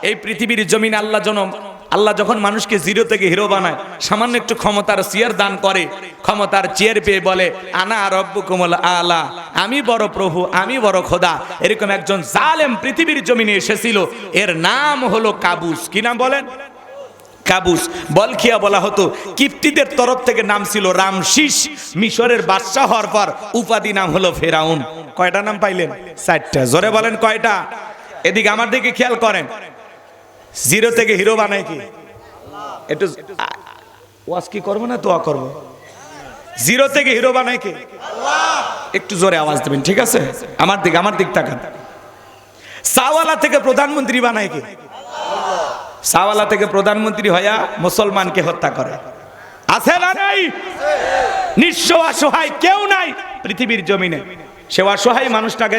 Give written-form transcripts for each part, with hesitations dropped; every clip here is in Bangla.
এই পৃথিবীর জমিনে আল্লাহ যখন মানুষকে জিরো থেকে হিরো বানায়, সামান্য একটু ক্ষমতার চেয়ার দান করে, ক্ষমতার চেয়ার পেয়ে বলে আনা রব্বুকুমুল আলা, আমি বড় প্রভু, আমি বড় খোদা। এরকম একজন জালেম পৃথিবীর জমিনে এসেছিল, এর নাম হলো কাবুস। কি নাম বলেন? কাবুস। বলখিয়া বলা হতো। কিপ্তিদের তরফ থেকে নাম ছিল রামশিস। মিশরের বাদশা হওয়ার পর উপাধি নাম হলো ফেরাউন। কয়টা নাম পাইলেন? 4টা। জোরে বলেন কয়টা? এদিকে আমার দিকে খেয়াল করেন। জিরো থেকে হিরো বানায় কি? একটু ওয়াজ কি করবো না দোয়া করবো? জিরো থেকে হিরো বানায় কি? একটু জোরে আওয়াজ দেবেন, ঠিক আছে? আমার দিক তাকান। সাওয়ালা থেকে প্রধানমন্ত্রী বানায় কি? সাওয়ালা থেকে প্রধানমন্ত্রী হইয়া মুসলমানকে হত্যা করে। আছে না নাই? নিঃস্ব অসহায় কেউ নাই পৃথিবীর জমিনে। সে অসহায় মানুষটাকে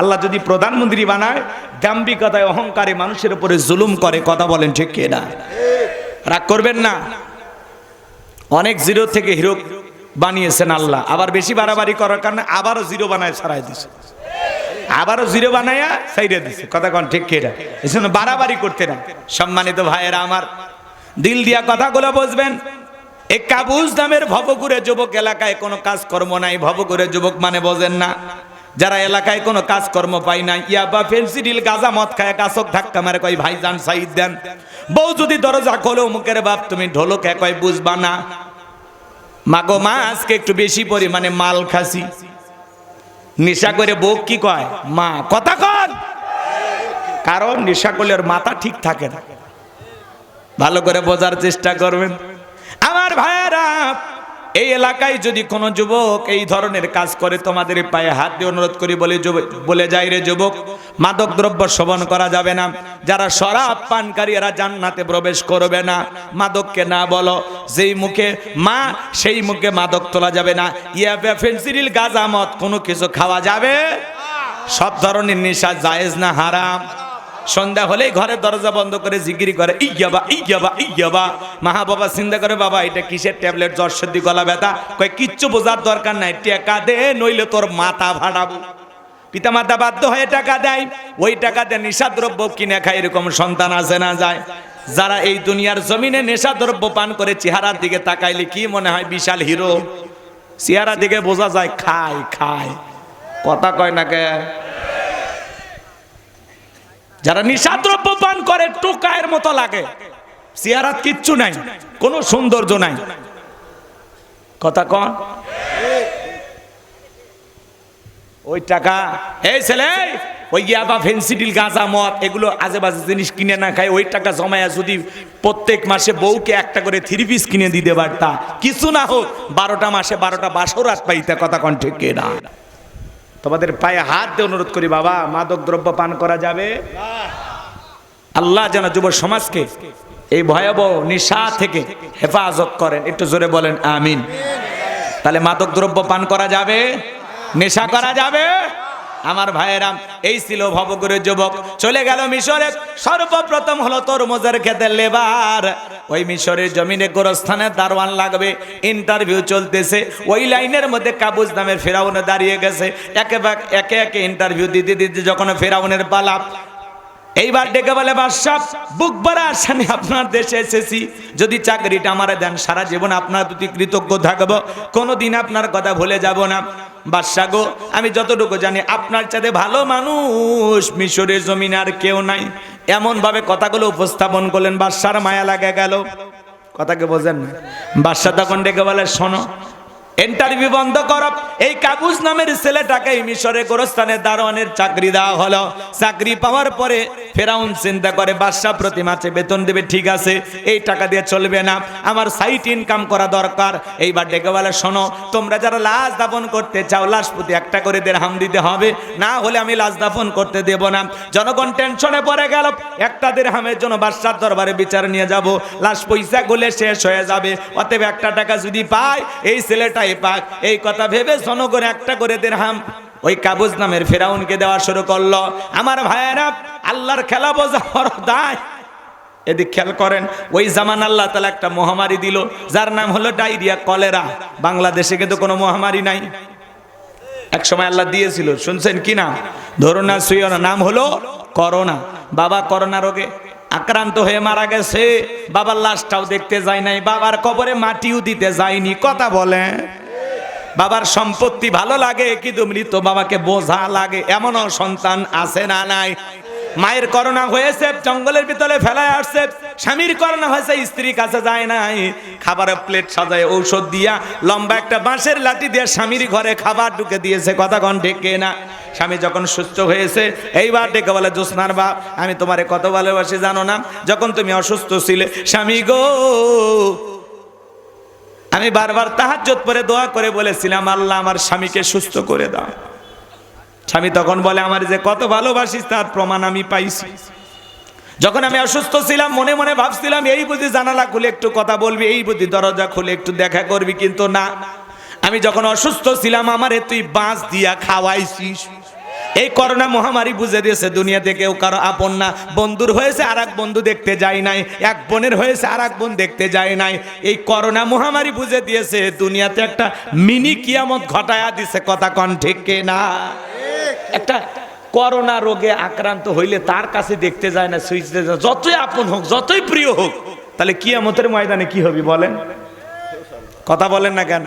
আল্লাহ যদি প্রধানমন্ত্রী বানায়, দাম্ভিকতায় অহংকারে মানুষের উপরে জুলুম করে। কথা বলেন ঠিক কি না? রাগ করবেন না। অনেক জিরো থেকে হিরো বানিয়েছেন আল্লাহ। আবার বেশি বাড়াবাড়ি করার কারণে আবারও জিরো বানায় ছাড়াই দিছে, আবারও জিরো বানায়া সাইডে দিছে। কথা কোন ঠিক কি না? এজন্য বাড়াবাড়ি করতে না। সম্মানিত ভাইয়েরা আমার, দিল দিয়া কথাগুলো বুঝবেন। এই কাবুস নামের ভবঘুরে যুবক, এলাকায় কোনো কাজকর্ম নাই। ভবঘুরে যুবক মানে বোঝেন না? যারা এলাকায় কোনো কাজকর্ম পায় না, ইয়াবা ফেন্সিডিল গাঁজা মদ খায়, কাছক ধাক্কা মারে, কয় ভাইজান সাইদ দেন। বউ যদি দরজা খোলো, মুখের বাপ তুমি ঢোলক কয় বুঝবা না। মাগো মা, আজকে একটু বেশি পরিমাণে মাল খাসি। নেশা করে বউ কি কয়? মা। কথা কন। কারণ নেশা করলে ওর মাথা ঠিক থাকে না। ভালো করে বোঝার চেষ্টা করবেন আমার ভাইয়েরা। এই এলাকায় যদি কোনো যুবক এই ধরনের কাজ করে, তোমাদের পায়ে হাত দিয়ে অনুরোধ করি বলে যাই রে যুবক, মাদক দ্রব্য সেবন করা যাবে না। যারা শরাব পানকারী এরা জান্নাতে প্রবেশ করবে না। মাদককে না বলো, যেই মুখে মা সেই মুখে মাদক তোলা যাবে না। ইয়াবা ফেন্সিডিল গাঁজা মদ কোনো কিছু খাওয়া যাবে। সব ধরনের নেশা জায়েজ না হারাম? সন্ধ্যা হলেই ঘরের দরজা বন্ধ করে জিকির করে ইয়াবা ইয়াবা ইয়াবা। মা বাবা চিন্তা করে, বাবা এটা কিসের ট্যাবলেট? জ্বর সর্দি গলা ব্যথা। কয় কিচ্ছু বোঝার দরকার নাই, টাকা দে নইলে তোর মাথা ফাটাবো। পিতা মাতা বাধ্য হয়ে টাকা দেয়, ওই টাকা দিয়ে নেশাদ্রব্য কিনে খায়। এরকম সন্তান আছে না যায়? যারা এই দুনিয়ার জমিনে নেশাদ্রব্য পান করে, চেহারার দিকে তাকাইলে কি মনে হয় বিশাল হিরো। চেহারা দিকে বোঝা যায় খায় খায়। কথা কয় না কে? যারা নিশাদ্রব্য পান করে টোকায়ের মতো লাগে, চেহারাত কিচ্ছু নাই, কোনো সৌন্দর্য নাই। কথা কন। ওই টাকা, এই ছেলে ওই ইয়াবা ফেন্সিডিল গাঁজা মদ এগুলো আজেবাজে জিনিস কিনে না খায়, ওই টাকা জমায়া যদি প্রত্যেক মাসে বউকে একটা করে 3 পিস কিনে দিতে পারতা, কিছু না হোক 12টা মাসে 12টা বাসরাত পাইতে। কথা কন ঠিক কি না? তোমাদের পায়ে হাত দিয়ে অনুরোধ করি, বাবা মাদক দ্রব্য পান করা যাবে না। আল্লাহ যেন যুব সমাজকে এই ভয়াবহ নেশা থেকে হেফাজত করেন। একটু জোরে বলেন আমিন। তাহলে মাদক দ্রব্য পান করা যাবে, নেশা করা যাবে। আমার ভাইয়েরা, এই ছিল ভবঘুরে যুবক। চলে গেল মিশরে। সর্বপ্রথম হলো তরমুজের খেতে লেবার। ওই মিশরের জমিনে গোরস্থানের দারোয়ান লাগবে, ইন্টারভিউ চলতেছে। ওই লাইনের মধ্যে কাবুস নামের ফেরাউন দাঁড়িয়ে গেছে। একে একে ইন্টারভিউ দিতে দিতে যখন ফেরাউনের পালা, এইবার ডেকে বলে, বাদশা বুক ভরা আসানে আপনার দেশে এসেছি, যদি চাকরিটা আমারে দেন সারা জীবন আপনার প্রতি কৃতজ্ঞ থাকবো, কোনোদিন আপনার কথা ভুলে যাব না। বাদশা গো, আমি যতটুকু জানি আপনার চাইতে ভালো মানুষ মিশরের জমিনে আর কেউ নাই। এমন ভাবে কথাগুলো উপস্থাপন করলেন, বাদশার মায়া লাগে গেল। কথাকে বোঝেন না? বাদশা তখন ডেকে বলে, শোনো, ইন্টারভিউ বন্ধ করো। এই কাবুস নামের ছেলেটাকে মিশরে গোরস্থানের দারোয়ানের চাকরি দেওয়া হলো। চাকরি পাওয়ার পরে ফেরাউন চিন্তা করে, বাদশা প্রতি মাসে বেতন দেবে, ঠিক আছে, এই টাকা দিয়ে চলবে না, আমার সাইট ইনকাম করা দরকার। এইবার ডেকে বলে, শোনো, তোমরা যারা লাশ দাফন করতে চাও, লাশ প্রতি একটা করে দিরহাম দিতে হবে, না হলে আমি লাশ দাফন করতে দেব না। জনগণ টেনশনে পড়ে গেল। একটা দিরহামের জন্য বাদশার দরবারে বিচার নিয়ে যাব, লাশ পয়সা গুলে শেষ হয়ে যাবে, অতএব একটা টাকা যদি পায় এই ছেলেটা পাক। এই কথা ভেবে জনগণ একটা করে দিরহাম ওই কাবুস নামের ফেরাউনকে দেওয়া শুরু করলো। আমার ভাইয়েরা, আল্লাহর খেলা বোঝা বড় দায়। এদিক খেয়াল করেন, ওই জামান আল্লাহ তাআলা একটা মহামারী দিল, যার নাম হলো ডায়রিয়া, কলেরা। বাংলাদেশে কিন্তু কোনো মহামারী নাই, এক সময় আল্লাহ দিয়েছিল, শুনছেন কি না? ধরুন না, সুইয়না, নাম হলো করোনা। বাবা করোনা রোগে আক্রান্ত হয়ে মারা গেছে, বাবার লাশটাও দেখতে যায় নাই, বাবার কবরে মাটিও দিতে যায়নি। কথা বলে, বাবার সম্পত্তি ভালো লাগে কিন্তু মৃত বাবাকে বোঝা লাগে, এমনও সন্তান আছে না নাই? মায়ের করোনা হয়েছে, জঙ্গলের ভিতরে ফেলায় আসছে। স্বামীর করোনা হয়েছে, স্ত্রীর কাছে যায় নাই, খাবারের প্লেট সাজায় ঔষধ দিয়া লম্বা একটা বাঁশের লাঠি দিয়ে স্বামীর ঘরে খাবার ঢুকে দিয়েছে। কথা কন ঠিক না? স্বামী যখন সুস্থ হয়েছে এইবার ডেকে বলে, জ্যোৎস্নার বাপ আমি তোমারে কত ভালোবাসি জানো না? যখন তুমি অসুস্থ ছিলে স্বামী গো, আমি বারবার তাহাজ্জুদ পড়ে দোয়া করে বলেছিলাম, আল্লাহ আমার স্বামীকে সুস্থ করে দাও। স্বামী তখন বলে, আমার যে কত ভালোবাসিস তার প্রমাণ আমি পাইছি। যখন আমি অসুস্থ ছিলাম মনে মনে ভাবছিলাম, এই বুঝি জানালা খুলে একটু কথা বলবি, এই বুঝি দরজা খুলে একটু দেখা করবি, কিন্তু না। আমি যখন অসুস্থ ছিলাম আমারে তুই বাঁশ দিয়া খাওয়াইছিস। এই করোনা মহামারী বুঝে দিয়েছে দুনিয়াতে কেউ কারো আপন না। বন্ধুর হয়েছে আর এক বন্ধু দেখতে যায় নাই, এক বোনের হয়েছে আর এক বোন দেখতে যায় নাই। এই করোনা মহামারী বুঝে দিয়েছে দুনিয়াতে একটা মিনি কিয়ামত ঘটায়া দিছে। কথা কন ঠিক না? একটা করোনা রোগে আক্রান্ত হইলে তার কাছে দেখতে যায় না, সুইচতে যায়, যতই আপন হোক যতই প্রিয় হোক, তাহলে কিয়ামতের ময়দানে কি হবে বলেন? কথা বলেন না কেন?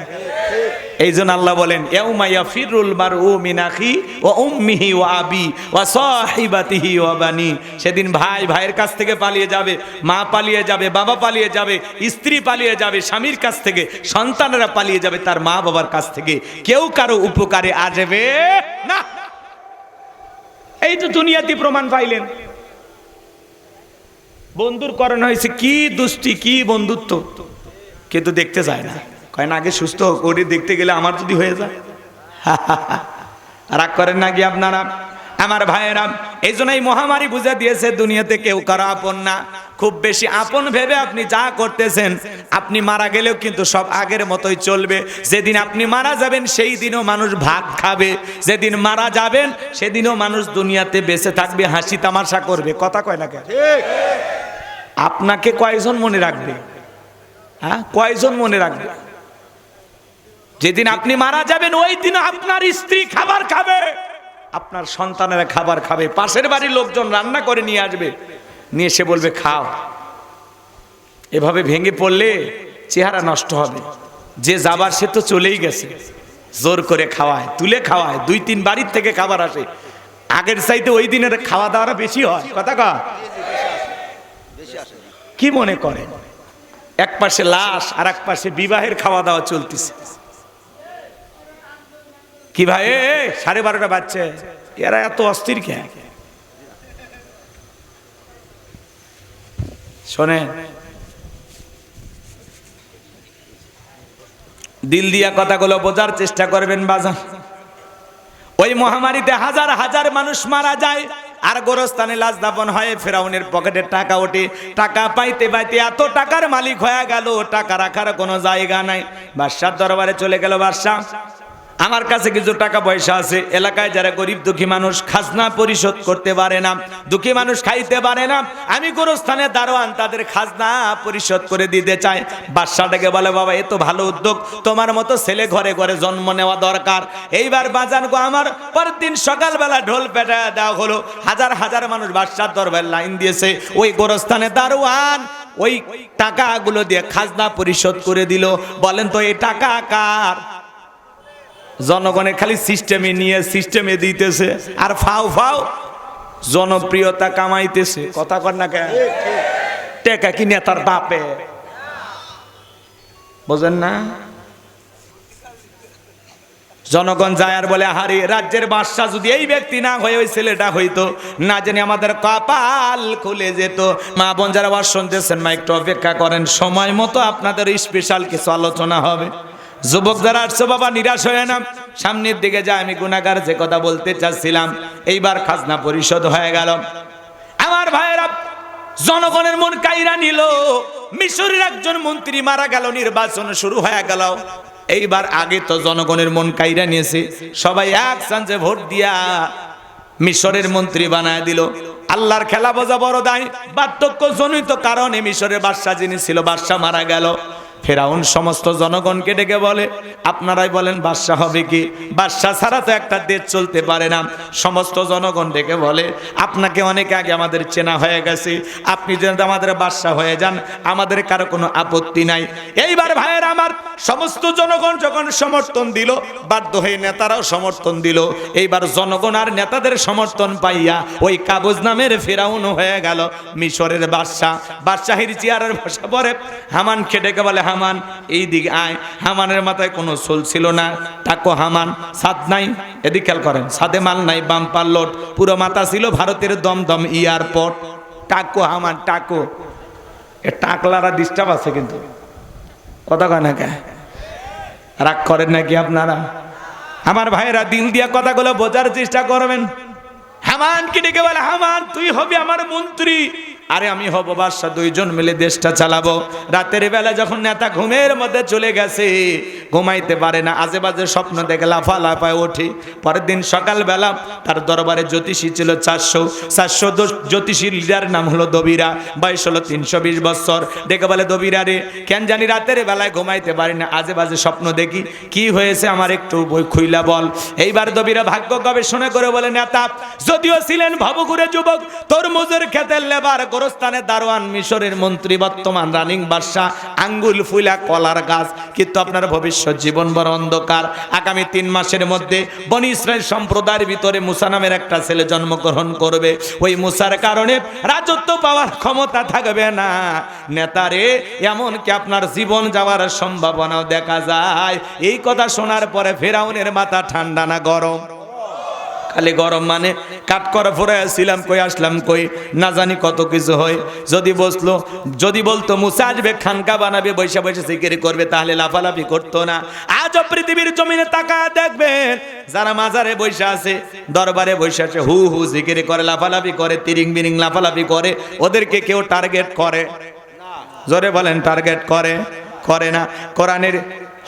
এই জন্য আল্লাহ বলেন, ইয়াউমা ইয়াফিরুল মারউ মিন আখি ওয়া উম্মিহি ওয়া আবি ওয়া সাহিবাতিহি ওয়া বানি। সেদিন ভাই ভাইয়ের কাছ থেকে পালিয়ে যাবে, মা পালিয়ে যাবে, বাবা পালিয়ে যাবে, স্ত্রী পালিয়ে যাবে স্বামীর কাছ থেকে, সন্তানেরা পালিয়ে যাবে তার মা বাবার কাছ থেকে। কেউ কারো উপকারে আসবে না। এই তো দুনিয়াতে প্রমাণ পাইলেন। বন্ধুর করোনা হয়েছে, কি দুষ্টি কি বন্ধুত্ব, কিন্তু দেখতে যায় না। কয় না আগে সুস্থ করে দেখতে গেলে আমার যদি হয়ে যায়। রাগ করেন নাকি আপনারা আমার ভাইয়েরা? এই জন্যই মহামারী বুঝে দিয়েছে দুনিয়াতে কেউ কারো আপন না। খুব বেশি আপন ভেবে আপনি যা করতেছেন, আপনি মারা গেলেও কিন্তু সব আগের মতোই চলবে। যেদিন আপনি মারা যাবেন সেই দিনও মানুষ ভাত খাবে, যেদিন মারা যাবেন সেদিনও মানুষ দুনিয়াতে বেঁচে থাকবে, হাসি তামাশা করবে। কথা কয় না কেন? আপনাকে কয়জন মনে রাখবে? হ্যাঁ, কয়জন মনে রাখবে? যেদিন আপনি মারা যাবেন ওই দিন আপনার স্ত্রী খাবার খাবে, আপনার সন্তানেরা খাবার খাবে, পাশের বাড়ির লোকজন রান্না করে নিয়ে আসবে, নিয়ে এসে বলবে খাও। এভাবে ভেঙে পড়লে চেহারা নষ্ট হবে। যে যাবার সে তো চলেই গেছে, জোর করে খাওয়ায়, তুলে খাওয়ায়, 2-3 বাড়ির থেকে খাবার আসে। আগের চাইতে ওই দিনের খাওয়া দাওয়াটা বেশি হয়। কথা কয়? কি মনে করে? এক পাশে লাশ আর এক পাশে বিবাহের খাওয়া দাওয়া চলতেছে। কি ভাই 12:30 বাজছে, এরা এত অস্থির কে? শোনে, দিল দিয়া কথাগুলো বোঝার চেষ্টা করবেন বাজার। ওই মহামারীতে হাজার হাজার মানুষ মারা যায়, আর গোরস্থানে লাশ দাফন হয়। ফেরাউনের পকেটে টাকা ওঠে, টাকা পাইতে পাইতে এত টাকার মালিক হয়ে গেল, টাকা রাখার কোনো জায়গা নাই। বাদশার দরবারে চলে গেল, বাদশাহ আমার কাছে কিছু টাকা পয়সা আছে, এলাকায় যারা গরিব দুঃখী মানুষ খাজনা পরিশোধ করতে পারে না, দুঃখী মানুষ খাইতে পারে না, আমি গোরস্থানের দারোয়ান, তাদের খাজনা পরিশোধ করে দিতে চাই। বাদশাটাকে বলে, বাবা এ তো ভালো উদ্যোগ, তোমার মতো ছেলে ঘরে ঘরে জন্ম নেওয়া দরকার। এইবার বাজান গো আমার পরদিন সকালবেলা ঢোল পেটা দেওয়া হলো, হাজার হাজার মানুষ বাদশার দরবারে লাইন দিয়েছে। ওই গোরস্থানের দারোয়ান ওই টাকাগুলো দিয়ে খাজনা পরিশোধ করে দিল। বলেন তো এই টাকা কার? জনগণের খালি সিস্টেমে নিয়ে সিস্টেমে দিতেছে আর ফাও ফাও জনপ্রিয়তা কামাইতেছে। কথা কর না কেন? টাকা কি নেতার বাপে? বোঝেন না? জনগণ যায় আর বলে, আহারে রাজ্যের বাদশা যদি এই ব্যক্তি না হয়ে ওই ছেলেটা হইতো, না জানি আমাদের কপাল খুলে যেত। মা বোন যারা আবার শুনতেছেন, মা একটু অপেক্ষা করেন, সময় মতো আপনাদের স্পেশাল কিছু আলোচনা হবে। যুবক যারা আসছো বাবা নিরাশ হয়ে না, সামনের দিকে যায়। আমি গুনাহগার যে কথা বলতে চাচ্ছিলাম, এইবার খাজনা পরিশোধ হয়ে গেল। আমার ভাইয়েরা, জনগণের মন কাইরা নিল। মিশরের একজন মন্ত্রী মারা গেল, নির্বাচন শুরু হয়ে গেল। এইবার আগে তো জনগণের মন কাইরা নিয়েছে, সবাই এক চান্সে ভোট দিয়া মিশরের মন্ত্রী বানায় দিল। আল্লাহর খেলা বোঝা বড় দায়। বার্ধক্য জনিত কারণে মিশরের বাদশা যিনি ছিল, বাদশা মারা গেল। ফেরাউন সমস্ত জনগণকে ডেকে বলে, আপনারাই বলেন বাদশাহ হবে কি? বাদশাহ ছাড়া তো একটা দেশ চলতে পারে না। সমস্ত জনগণ ডেকে বলে, আপনাকে অনেক আগে আমাদের চেনা হয়ে গেছে, আপনি যদি আমাদের বাদশাহ হয়ে যান আমাদের কারো কোনো আপত্তি নাই। এইবার ভাইয়ের আমার, সমস্ত জনগণ যখন সমর্থন দিল, বাধ্য হয়ে নেতারাও সমর্থন দিল। এইবার জনগণ আর নেতাদের সমর্থন পাইয়া ওই কাবুজ নামের ফেরাউন হয়ে গেল মিশরের বাদশাহ। বাদশাহীর চেয়ারের বসে পড়ে হামানকে ডেকে বলে, হামান এই দিকে আয়। হামানের মাথায় কোনো চুল ছিল না, টাকো হামান, ছাদ নাই, এদিকে খেয়াল করেন, ছাদে মাল নাই, বাম্পার লোড, পুরো মাথা ছিল ভারতের দমদম এয়ারপোর্ট। টাকো হামান, টাকো। এ টাকলারা ডিস্টার্ব আছে কিন্তু, কথা কয় না কে? রাগ করেন নাকি আপনারা? আমার ভাইয়েরা দিল দিয়া কথাগুলো বোঝার চেষ্টা করবেন। হামানকে ডেকে বলে, হামান তুই হবি আমার মন্ত্রী, আরে আমি হব বাদশা, দুইজন মিলে দেশটা চালাবো। রাতের বেলা যখন নেতা ঘুমের মধ্যে চলে গেছে, ঘুমাইতে পারে না, আজে বাজে স্বপ্ন দেখে লাফালাফায় ওঠে। পরের দিন সকালবেলা তার দরবারে জ্যোতিষী ছিল 400 জ্যোতিষীর লিডার নাম হলো দবিরা, বয়স হলো 320 বছর। ডেকে বলে, দবিরা রে, কেন জানি রাতের বেলায় ঘুমাইতে পারি না, আজে বাজে স্বপ্ন দেখি, কি হয়েছে আমার একটু বই খুইলা বল। এইবার দবিরা ভাগ্য গবেষণা করে বলে, নেতা যদিও ছিলেন ভবঘুরে যুবক, তরমুজের ক্ষেতের লেবার, গোরস্থানে দারোয়ান, মিশরের মন্ত্রী, বর্তমান রানিং বাদশাহ, আঙ্গুল ফুলা কলার গাছ, কিন্তু আপনার ভবিষ্যৎ জীবন বড় অন্ধকার। আগামী 3 মাসের মধ্যে বনি ইসরাইল সম্প্রদায়ের ভিতরে মুসা নামের একটা ছেলে জন্মগ্রহণ করবে। ওই মুসার কারণে রাজত্ব পাওয়ার ক্ষমতা থাকবে না নেতারে, এমনকি আপনার জীবন যাওয়ার সম্ভাবনাও দেখা যায়। এই কথা শোনার পরে ফেরাউনের মাথা ঠান্ডা না গরম? খালি গরম, মানে কাট করে ফোরে আসছিলাম কই, আসলাম কই, না জানি কত কিছু হয়। যদি বলতো মুসা আসবে, খানকা বানাবে, বৈশা বৈশা জিকিরি করবে, তাহলে লাফালাফি করতো না। আজও পৃথিবীর জমিনে তাকায় দেখবেন, যারা মাজারে বৈশা আছে, দরবারে বৈশা আছে, হু হু জিকিরি করে, লাফালাফি করে, তিরিং বিরিং লাফালাফি করে, ওদেরকে কেউ টার্গেট করে? জোরে বলেন, টার্গেট করে না। কোরআনের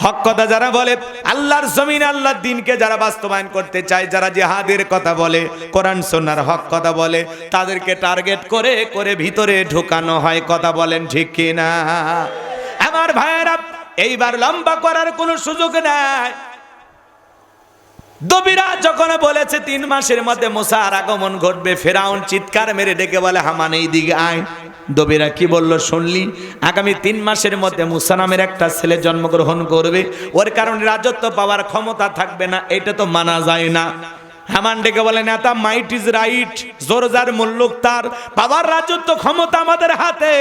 হক কথা যারা বলে, আল্লাহর জমিনে আল্লাহর দ্বীনকে যারা বাস্তবায়ন করতে চায়, যারা জিহাদের কথা বলে, কোরআন সুন্নাহর হক কথা বলে, তাদেরকে টার্গেট করে করে ভিতরে ঢোকানো হয়। কথা বলেন ঠিক কি না? আমার ভাইয়েরা, এইবার লম্বা করার কোনো সুযোগ নাই। দবিরা যখন বলেছে 3 মাসের মধ্যে মুসার আগমন ঘটবে, ফেরাউন চিৎকার মেরে ডেকে বলে, হামান এই দিকে আয়। দবিরা কি বলল শুনলি? আগামী 3 মাসের মধ্যে মুসা নামের একটা ছেলে জন্মগ্রহণ করবে, ওর কারণে রাজত্ব পাওয়ার ক্ষমতা থাকবে না, এটা তো মানা যায় না। হামান ডেকে বলে, নেতা মাইট ইজ রাইট, জোর যার মুল্লুক তার, পাওয়ার রাজত্ব ক্ষমতা আমাদের হাতে,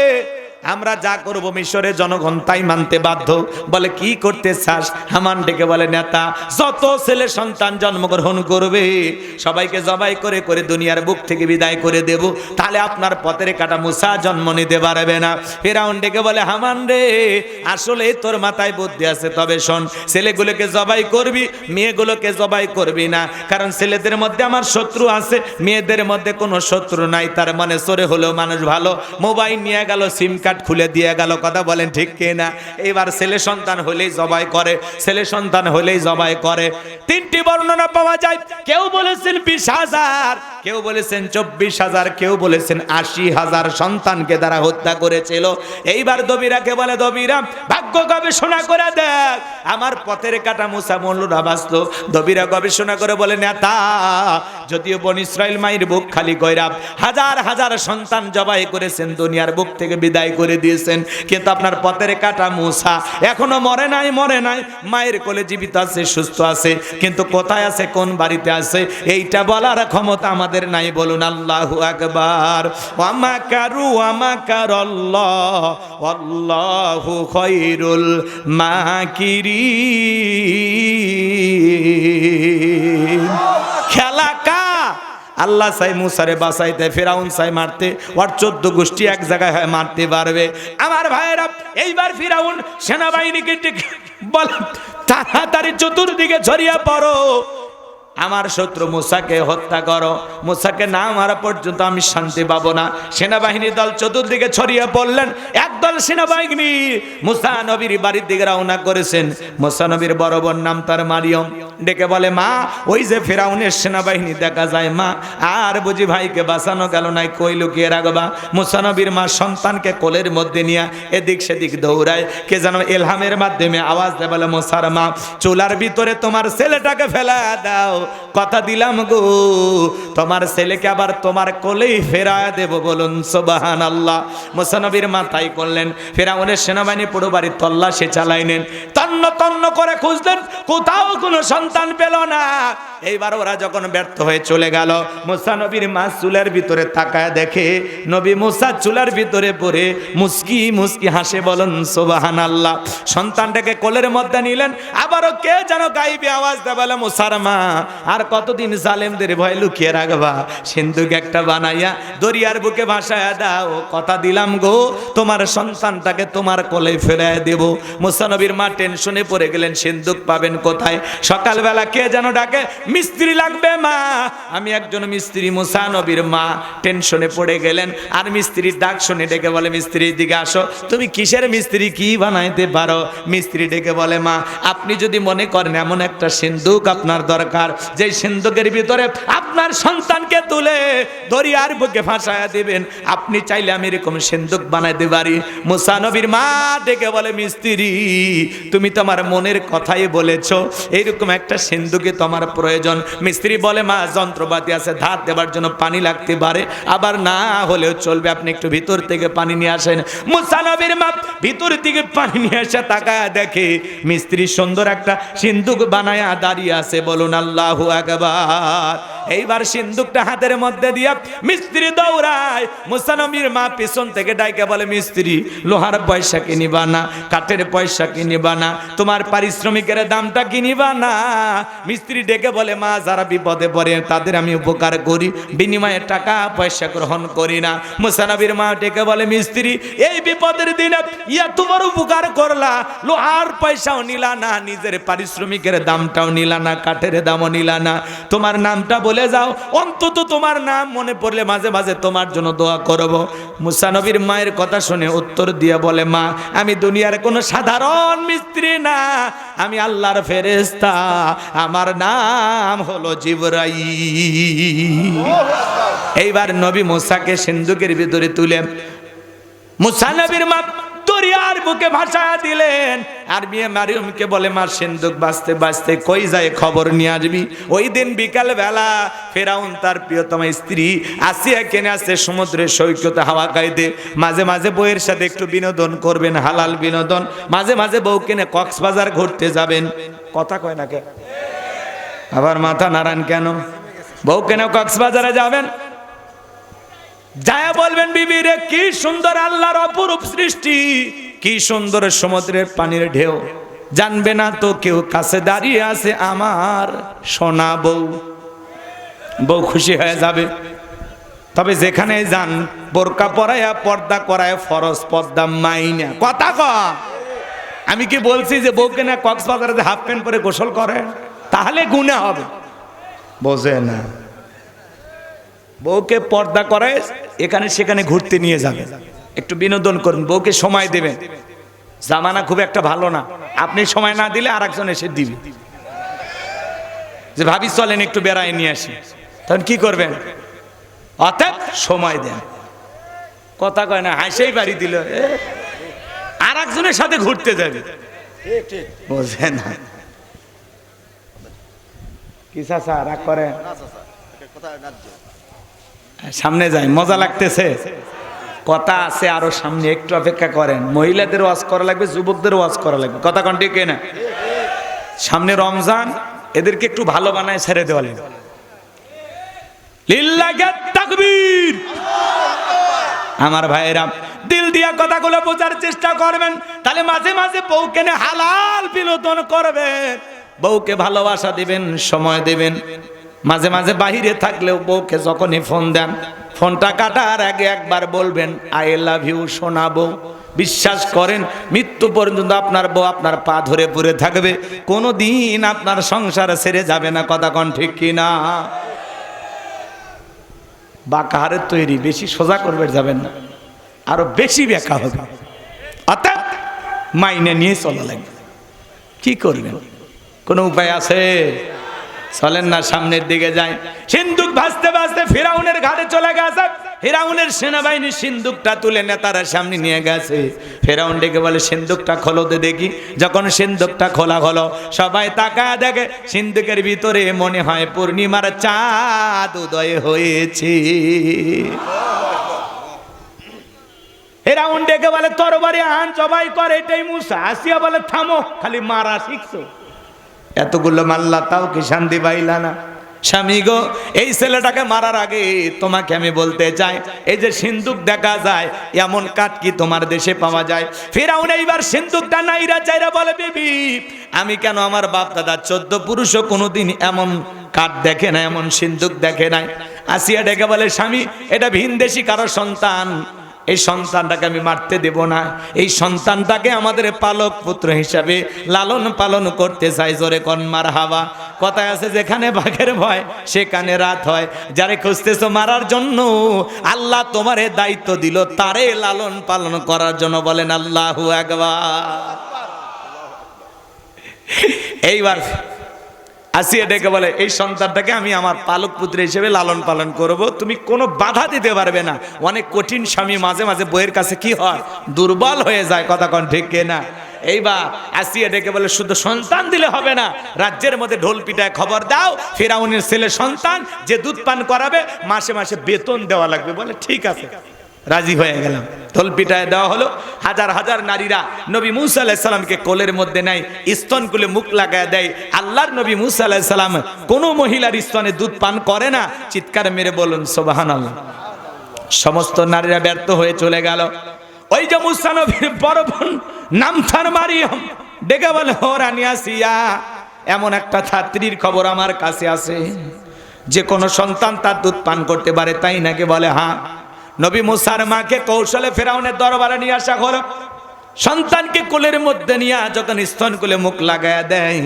আমরা যা করব মিশরের জনগণ তাই মানতে বাধ্য। বলে, কি করতে চাস? হামান ডেকে বলে, নেতা যত ছেলে সন্তান জন্মগ্রহণ করবে সবাইকে জবাই করে করে দুনিয়ার বুক থেকে বিদায় করে দেব, তাহলে আপনার পথের কাটা মুসা জন্ম নিতে পারবে না। ফেরাউন ডেকে বলে, হামান রে, আসলে তোর মাথায় বুদ্ধি আছে, তবে শোন, ছেলেগুলোকে জবাই করবি, মেয়েগুলোকে জবাই করবি না, কারণ ছেলেদের মধ্যে আমার শত্রু আছে, মেয়েদের মধ্যে কোনো শত্রু নাই। তার মানে চোরে হলেও মানুষ ভালো, মোবাইল নিয়ে গেল, সিম কার্ড খুলে দিয়ে গেল। কথা বলেন ঠিক কিনা? এবার ছেলে সন্তান হলেই জবাই করে, ছেলে সন্তান হলেই জবাই করে। 3টি বর্ণনা পাওয়া যায়, কেউ বলেছেন 20,000, কেউ বলেছেন 24,000, কেউ বলেছেন 80,000 সন্তানকে তারা হত্যা করেছিল। এইবার দবিরাকে বলে, দবিরা ভাগ্য গবেষণা করে দেখ, আমার পথের কাটা মুসা মল্লুরা বাঁচলো। দবিরা গবেষণা করে বলে, নেতা যদিও বনি ইসরাইল মায়ের বুক খালি কইরা হাজার হাজার সন্তান জবাই করেছেন, দুনিয়ার বুক থেকে বিদায় করে দিয়েছেন, কিন্তু আপনার পথের কাটা মুসা এখনো মরে নাই, মায়ের কোলে জীবিত আছে, সুস্থ আছে, কিন্তু কোথায় আছে, কোন বাড়িতে আছে, এইটা বলার ক্ষমতা আমাদের নাই। বলুন আল্লাহু আকবার। ওয়া মাকারু ওয়া মাকারাল্লাহ ওয়াল্লাহু খায়রুল মাকিরিন। খেলা কা আল্লাহ চাই মুসারে বাঁচাইতে, ফেরাউন চাই মারতে, ওর 14 গোষ্ঠী এক জায়গায় হয় মারতে পারবে। আমার ভাইয়েরা, এইবার ফেরাউন সেনাবাহিনীকে বল, তাড়াতাড়ি চতুর্দিকে ছড়িয়ে পড়ো, আমার শত্রু মুসাকে হত্যা করো, মুসাকে না মারা পর্যন্ত আমি শান্তি পাবো না। সেনাবাহিনীর দল চতুর্দিকে ছড়িয়ে পড়লেন। একদল সেনাবাহিনী মুসা নবীর বাড়ির দিকে রওনা করেছেন। মুসা নবীর বড় বোন নাম তার মারিয়ম, ডেকে বলে মা ওই যে ফেরাউনের সেনাবাহিনী দেখা যায় মা, আর বুঝি ভাইকে বাঁচানো গেল নাই, কই লুকিয়ে রাখবা। মুসা নবীর মা সন্তানকে কোলের মধ্যে নিয়ে এদিক সেদিক দৌড়ায়, কে যেন এলহামের মাধ্যমে আওয়াজ দেয়, বলে মুসার মা চুলার ভিতরে তোমার ছেলেটাকে ফেলা দাও, কথা দিলাম গো তোমার ছেলেকে আবার তোমার কোলেই ফেরায় দেব, বলুন সুবহানাল্লাহ। মুসা নবীর মা তাই করলেন। ফেরাউনের সেনাবাহিনী পুরো বাড়ি তল্লাশি চালাইলেন, তন্ন তন্ন করে খুঁজলেন, কোথাও কোনো সন্তান পেল না। এইবার ওরা যখন ব্যর্থ হয়ে চলে গেল, মুসা নবীর মা চুলার ভিতরে তাকায় দেখে নবী মুসা চুলার ভিতরে পড়ে মুস্কি মুস্কি হাসে, বলুন সুবহানাল্লাহ। সন্তানটাকে কোলের মধ্যে নিলেন, আবারও কে যেন গাইবে আওয়াজ দেয়, বলে মুসার মা আর কতদিন জালেমদের ভয় লুকিয়ে রাখবা, সিন্ধুক একটা বানাইয়া দরিয়ার বুকে ভাসায়া দাও, কথা দিলাম গো তোমার সন্তানটাকে তোমার কোলে ফেরায় দেব। মুসা নবীর মা টেনশনে পড়ে গেলেন, সিন্ধুক পাবেন কোথায়। সকালবেলা কে যেন ডাকে, মিস্ত্রি লাগবে মা, আমি একজন মিস্ত্রি। মুসা নবীর মা টেনশনে পড়ে গেলেন, আর মিস্ত্রির ডাক শুনে ডেকে বলে মিস্ত্রির দিকে আসো, তুমি কিসের মিস্ত্রি, কি বানাইতে পারো? মিস্ত্রি ডেকে বলে মা আপনি যদি মনে করেন এমন একটা সিন্ধুক আপনার দরকার, যে সিন্ধুকের ভিতরে আপনার সন্তানকে তুলে দরিয়ার বুকে ভাসায়া দিবেন, আপনি চাইলে আমি এরকম সিন্ধুক বানাইতে পারি। মুসা নবীর মা ডেকে বলে মিস্ত্রি তুমি তোমার মনের কথাই বলেছো, এইরকম একটা সিন্ধুকে তোমার প্রয়োজন। মিস্ত্রি বলে মা যন্ত্রপাতি আছে, ধার দেবার জন্য পানি লাগতে পারে, আবার না হলেও চলবে, আপনি একটু ভিতর থেকে পানি নিয়ে আসেন। মুসা নবীর মা ভিতর থেকে পানি নিয়ে এসে তাকায় দেখে মিস্ত্রি সুন্দর একটা সিন্ধুক বানায়া দাঁড়িয়ে আছে, বলুন আল্লাহু আকবার। এইবার সিন্ধুকটা হাতের মধ্যে দিয়া মিস্ত্রি দৌড়ায়, মুসা নবীর মা পিছন থেকে ডাইকে বলে মিস্ত্রি লোহার পয়সা কি নিবা না, কাঠের পয়সা কি নিবা না, তোমার পারিশ্রমিকের দামটা কি নিবা না? মিস্ত্রি ডেকে বলে মা যারা বিপদে পড়ে তাদের আমি উপকার করি, বিনিময়ে টাকা পয়সা গ্রহণ করি না। মুসা নবীর মা ডেকে বলে মিস্ত্রি এই বিপদের দিনে তোমার উপকার করলা, লোহার পয়সাও নিলা না, নিজের পারিশ্রমিকের দামটাও নিলা না, কাঠের দামও নিলা না, তোমার নামটা বলে যাও, অন্তত তোমার নাম মনে পড়লে মাঝে মাঝে তোমার জন্য দোয়া করব। মুসা নবীর মায়ের কথা শুনে উত্তর দিয়ে বলে মা আমি দুনিয়ার কোনো সাধারণ মিস্ত্রি না, আমি আল্লাহর ফেরেশতা, আমার নাম হলো জিবরাইল। এইবার নবী মুসাকে সিন্ধুকের ভিতরে তুলে মুসা নবীর মা দরিয়ার বুকে ভাসায়া দিলেন, আর মেয়ে মারিয়মকে বলে মা সিন্ধুক বাঁচতে বাঁচতে কই যায় খবর নিয়ে আসবি। ওই দিন বিকাল বেলা ফেরাউন তার প্রিয়তমা স্ত্রী আসিয়া কেনে আসছে সমুদ্রের সৈকতে হাওয়া খাইতে, মাঝে মাঝে বউয়ের সাথে একটু বিনোদন করবেন, হালাল বিনোদন, মাঝে মাঝে বউ কিনে কক্সবাজার ঘুরতে যাবেন। কথা কয় না কে, আবার মাথা নাড়ান কেন? বউ কেন কক্সবাজারে যাবেন, যায় বলবেন বিবি রে কি সুন্দর আল্লাহর অপরূপ সৃষ্টি, কি সুন্দর সমুদ্রের পানির ঢেউ, জানবে না তো কেউ কাছে দাঁড়িয়ে আছে আমার সোনা বউ। বউ খুশি হয়ে যাবে। তবে যেখানে যান বোরকা পরায়া পর্দা করায় ফরজ পর্দা মাইনা। কথা কম, আমি কি বলছি যে বউকে না কক্সবাজারে হাফ প্যান্ট পরে গোসল করে তাহলে গুনাহ হবে? বোঝে না। বউকে পর্দা করে এখানে সেখানে ঘুরতে নিয়ে যাবে, একটু বিনোদন করুন, বউকে সময় দেবেন। জামানা খুব একটা ভালো না, আপনি সময় না দিলে আর একজন এসে দিবে, যে ভাবি চলেন একটু বেড়ায় নিয়ে আসি, তখন কি করবেন? অতএব সময় দেন। কথা কয় না, হাসেই বাড়ি দিল, আর একজনের সাথে ঘুরতে যাবে, বোঝে না। কি চাচা রাগ করে? সামনে যাই, মজা লাগতেছে, কথা আছে আরো সামনে, একটু অপেক্ষা করেন। মহিলাদের ওয়াজ করা লাগবে, যুবকদের ওয়াজ করা লাগবে, কথা কোন ঠিক না? সামনে রমজান, এদেরকে একটু ভালো বানায় ছেড়ে দেওয়া লাগবে। লিল্লাহি তাকবীর। আমার ভাইয়েরা দিল দিয়া কথাগুলো বোঝার চেষ্টা করবেন, তাহলে মাঝে মাঝে বউকে নিয়ে হালাল বিনোদন করবেন, বউকে ভালোবাসা দিবেন, সময় দিবেন। মাঝে মাঝে বাহিরে থাকলেও বউকে যখনই ফোন দেন, ফোনটা কাটার আগে একবার বলবেন আই লাভ ইউ শোনাবো। বিশ্বাস করেন মৃত্যু পর্যন্ত আপনার বউ আপনার পা ধরে পড়ে থাকবে, কোনোদিন আপনার সংসার ছেড়ে যাবে না। কথা কোন ঠিক কিনা? বাঁকা হারের তৈরি, বেশি সোজা করবে যাবেন না, আরো বেশি ব্যাখ্যা হবে। অর্থাৎ মাইনে নিয়ে চলা লাগবে। কি করবেন? কোনো উপায় আছে? চলেন না সামনের দিকে যাই। সিন্দুক ভাসতে ভাসতে ফিরাউনের ঘাটে চলে গেছে। ফিরাউনের সেনাবাহিনী সিন্দুকটা তুলে নেতারা সামনে নিয়ে গেছে। ফিরাউন ডেকে বলে সিন্দুকটা খোলো তো দেখি। যখন সিন্দুকটা খোলা হলো, সবাই তাকায় দেখে সিন্দুকের ভিতরে মনে হয় পূর্ণিমার চাঁদ উদয় হয়েছে। ফিরাউন ডেকে বলে তরবারি আন, জবাই করে। এটাই মুসা। আসিয়া বলে থামো, খালি মারা শিখছো, এতগুলো মাল্লা তাও কি শান্তি পাইলা না? স্বামী গো, এই ছেলেটাকে মারার আগে তোমাকে আমি বলতে চাই, এই যে সিন্দুক দেখা যায়, এমন কাঠ কি তোমার দেশে পাওয়া যায়? ফিরাউন এইবার সিন্দুকটা নাইরা চাইরা বলে বেবি, আমি কেন, আমার বাপ দাদা 14 পুরুষও কোনোদিন এমন কাঠ দেখে না, এমন সিন্দুক দেখে নাই। আসিয়া ডেকে বলে স্বামী, এটা ভিনদেশী কারো সন্তান, এই সন্তানটাকে আমি মারতে দেব না। এই সন্তানটাকে আমাদের পালক পুত্র হিসাবে লালন পালন করতে চাই। জোরে কোন মারহাবা। কথায় আছে যেখানে বাঘের ভয় সেখানে রাত হয়। যারে খুঁজতেছো মারার জন্য, আল্লাহ তোমারে দায়িত্ব দিল তারে লালন পালন করার জন্য। বলেন আল্লাহু আকবার। এইবার আসিয়া ডেকে বলে এই সন্তানটাকে আমি আমার পালক পুত্র হিসেবে লালন পালন করব, তুমি কোনো বাধা দিতে পারবে না। অনেক কঠিন স্বামী মাঝে মাঝে বইয়ের কাছে কি হয়, দুর্বল হয়ে যায়। কথা কোন ঠিক কিনা? এইবার আসিয়া ডেকে বলে শুধু সন্তান দিলে হবে না, রাজ্যের মধ্যে ঢোল পিটায় খবর দাও ফিরাউনের ছেলে সন্তান যে দুধ পান করাবে মাসে মাসে বেতন দেওয়া লাগবে। বলে ঠিক আছে, রাজি হয়ে গেলাম। ঢোল পিটায় দেওয়া হলো। হাজার হাজার নারীরা নবী মুসা আলাইহিস সালামকে কোলের মধ্যে নেয়, স্তন কুলে মুখ লাগায় দেয়। আল্লাহর নবী মুসা আলাইহিস সালাম কোনো মহিলার স্তনে দুধ পান করে না। চিৎকার মেরে বলুন সুবহানাল্লাহ। সমস্ত নারীরা ব্যর্থ হয়ে চলে গেল। ওই যে মুসা নবীর বড় বোন নাম তার মারিয়াম ডেকে বলে ও রানী আসিয়া, এমন একটা ছাত্রীর খবর আমার কাছে আছে যে কোনো সন্তান তার দুধ পান করতে পারে, তাই নাকি? বলে হ্যাঁ। নবী মুসার মাকে কৌশলে ফেরাউনের দরবারে নিয়ে আসা হলো। সন্তানকে কোলের মধ্যে নিয়ে যখন স্তন কোলে মুখ লাগায়া দেয়,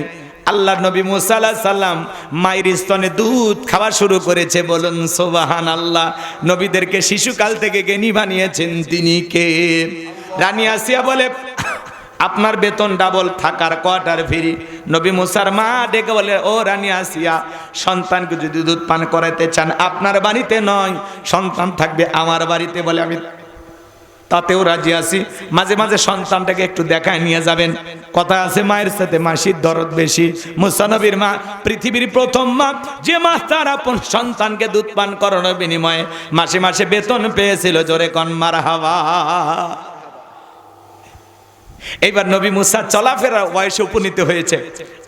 আল্লাহর নবী মুসা আলাইহিস সালাম মায়ের স্তনে দুধ খাওয়া শুরু করেছে। বলুন সুবহানাল্লাহ। নবীদেরকে শিশুকাল থেকে জ্ঞানী বানিয়েছেন তিনি কে? রানী আসিয়া বলে আপনার বেতন ডাবল, থাকার কোয়ার্টার ফ্রি। নবী মুসার মা ডেকে বলে ও রানী আসিয়া, সন্তানকে যদি দুধ পান করাইতে চান আপনার বাড়িতে নয়, সন্তান থাকবে আমার বাড়িতে। বলে আমি তাতেও রাজি আছি, মাঝে মাঝে সন্তানটাকে একটু দেখায় নিয়ে যাবেন। কথা আছে মায়ের সাথে মাসির দরদ বেশি। মুসা নবীর মা পৃথিবীর প্রথম মা, যে মা তার আপন সন্তানকে দুধ পান করানোর বিনিময়ে মাসে মাসে বেতন পেয়েছিল। জোরে কোন মারহাবা। এইবার নবী মুসা চলাফেরা বয়সে উপনীত হয়েছে।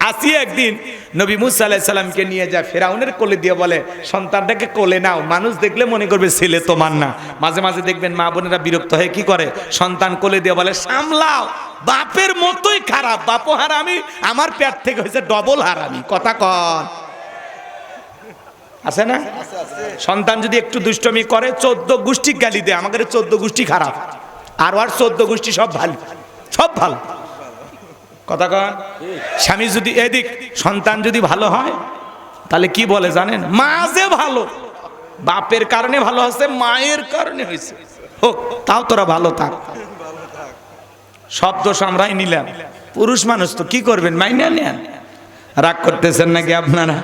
আসিয়া একদিন নবী মুসা আলাইহিস সালামকে নিয়ে যায় ফিরাউনের কোলে দিয়ে বলে সন্তানটাকে কোলে নাও, মানুষ দেখলে মনে করবে ছেলে তোমার না। মাঝে মাঝে দেখবেন মা বোনেরা বিরক্ত হয়ে কি করে, সন্তান কোলে দিয়ে বলে সামলাও, বাপের মতোই খারাপ, বাপও হারামি, আমার পেট থেকে হয়েছে ডবল হারামি। কথা কন আছে না? সন্তান যদি একটু দুষ্টমি করে 14 গোষ্ঠী গালি দেয়, আমাদের 14 গোষ্ঠী খারাপ, আর 14 গোষ্ঠী সব ভালো, সব ভালো। কথা কন। স্বামী যদি এদিক, সন্তান যদি ভালো হয় তাহলে কি বলে জানেন, মা যে ভালো, বাপের কারণে ভালো হচ্ছে, মায়ের কারণে হয়েছে, হোক তাও তোরা ভালো থাক। সব দোষ আমরাই নিলাম, পুরুষ মানুষ তো কি করবেন, মাইনা নেন। রাগ করতেছেন নাকি আপনারা?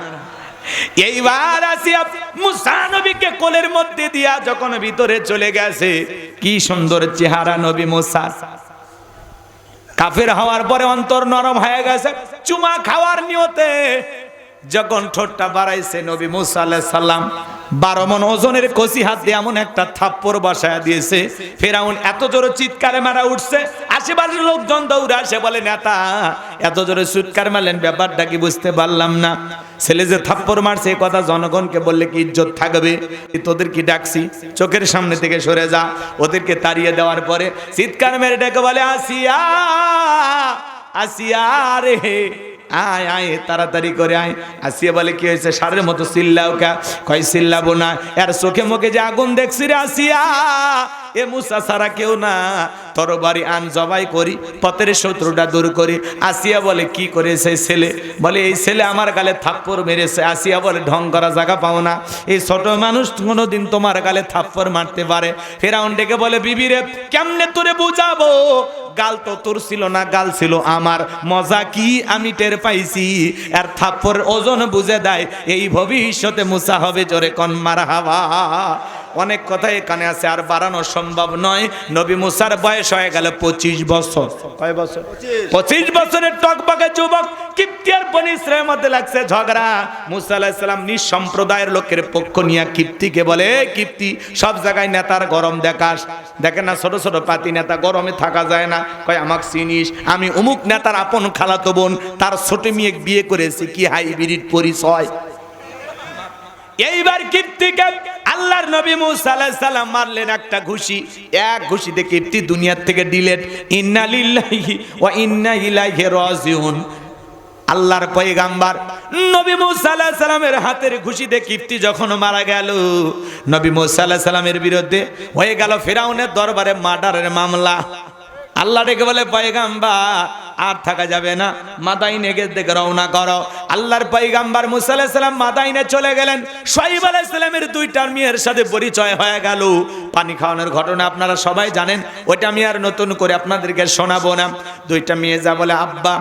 এইবার আসিয়া মুসা নবীকে কোলের মধ্যে দিয়া যখন ভিতরে চলে গেছে, কি সুন্দর চেহারা নবী মুসা। কাফের হওয়ার পরে অন্তর নরম হয়ে গেছে। চুমা খাওয়ার নিয়তে যখন ঠোঁটটা বাড়াইছে, নবী মুসা আলাইহিস সালাম 12 মণ ওজনের কচি হাত দিয়ে এমন একটা থাপ্পড় বসায়া দিয়েছে। ফিরাউন এত জোরে চিৎকারে মারা উঠছে, আশেপাশের লোকজন দৌড়ে আসে, বলে নেতা এত জোরে চিৎকার মারলেন, ব্যাপারটা কি বুঝতে পারলাম না। ছেলে যে থাপ্পড় মারছে এ কথা জনগণকে বললে কি ইজ্জত থাকবে? তোদের কি ডাকছি, চোখের সামনে থেকে সরে যা। ওদেরকে তাড়িয়ে দেওয়ার পরে চিৎকার মেরে ডেকে বলে আসিয়া, আসিয়া রে, আয় আয় তাড়াতাড়ি করে আয়। আসিয়া বলে কি হয়েছে, সারের মতো চিল্লাও কা? কয় চিল্লাবো না, এর চোখে মুখে যে আগুন দেখছি রে আসিয়া, এ মুসা ছাড়া কেউ না, তরবারি আন, জবাই করি, পথের শত্রুটা দূর করি। আসিয়া বলে কি করেছে ছেলে? বলে এই ছেলে আমার গালে থাপ্পড় মেরেছে। আসিয়া বলে ঢং করা জায়গা পাও না, এই ছোট মানুষ কোনোদিন তোমার গালে থাপ্পড় মারতে পারে? ফিরাউন ডেকে বলে বিবি রে, কেমনে তোরে বুঝাবো, গাল তো তোর ছিল না, গাল ছিল আমার। মজা কি আমি টের পাইছি, আর থাপ্পর ওজন বুঝে দেয় এই ভবিষ্যতে মুসা হবে। জোরে কোন মারহাবা। অনেক কথা এখানে আছে, আর বাড়ানো সম্ভব নয়। নবী মুসার বয়স হয়ে গেল 25 বছর। কয় বছর? 25 বছরের টকবকে যুবক। কিপ্তিয়ার বনি ইসরায়েলের মধ্যে লাগছে ঝগড়া। মুসা আলাইহিস সালাম নিজ সম্প্রদায়ের লোকের পক্ষ নিয়ে কিপ্তিকে বলে, কিপ্তি সব জায়গায় নেতার গরম দেখাস, দেখেন না ছোট ছোট পাতি নেতা, গরমে থাকা যায় না। কয় আমাকে চিনিস? আমি অমুক নেতার আপন খালাতো বোন, তার ছোট মেয়ে বিয়ে করেছি। কি হাইব্রিড পরিচয়। এইবার কিপ্তিকে আল্লাহর নবী মুসা আলাইহিস সালাম মারলেন একটা ঘুষি। এক ঘুষিতে কিপ্তি দুনিয়ার থেকে ডিলেট। ইন্না লিল্লাহি ওয়া ইন্না ইলাইহি রাজিউন। আল্লাহর পয়গাম্বার নবী মুসা আলাইহিস সালামের হাতের ঘুষিতে কিপ্তি যখন মারা গেল, নবী মুসা আলাইহিস সালামের বিরুদ্ধে হয়ে গেল ফিরাউনের দরবারে মার্ডারের মামলা। আল্লাহ ডেকে বলে, পয়গাম্বার আর থাকা যাবে না, মাদাইনে দিকে রওনা করো। আল্লাহর পয়গাম্বার মুসা আলাইহিস সালাম মাদাইনে চলে গেলেন। শুআয়ব আলাইহিস সালামের দুইটা মেয়ের সাথে পরিচয় হয়ে গেল। পানি খাওয়ানোর ঘটনা আপনারা সবাই জানেন, ওইটা আমি আর নতুন করে আপনাদেরকে শোনাবো না। দুইটা মেয়ে যা বলে, আব্বা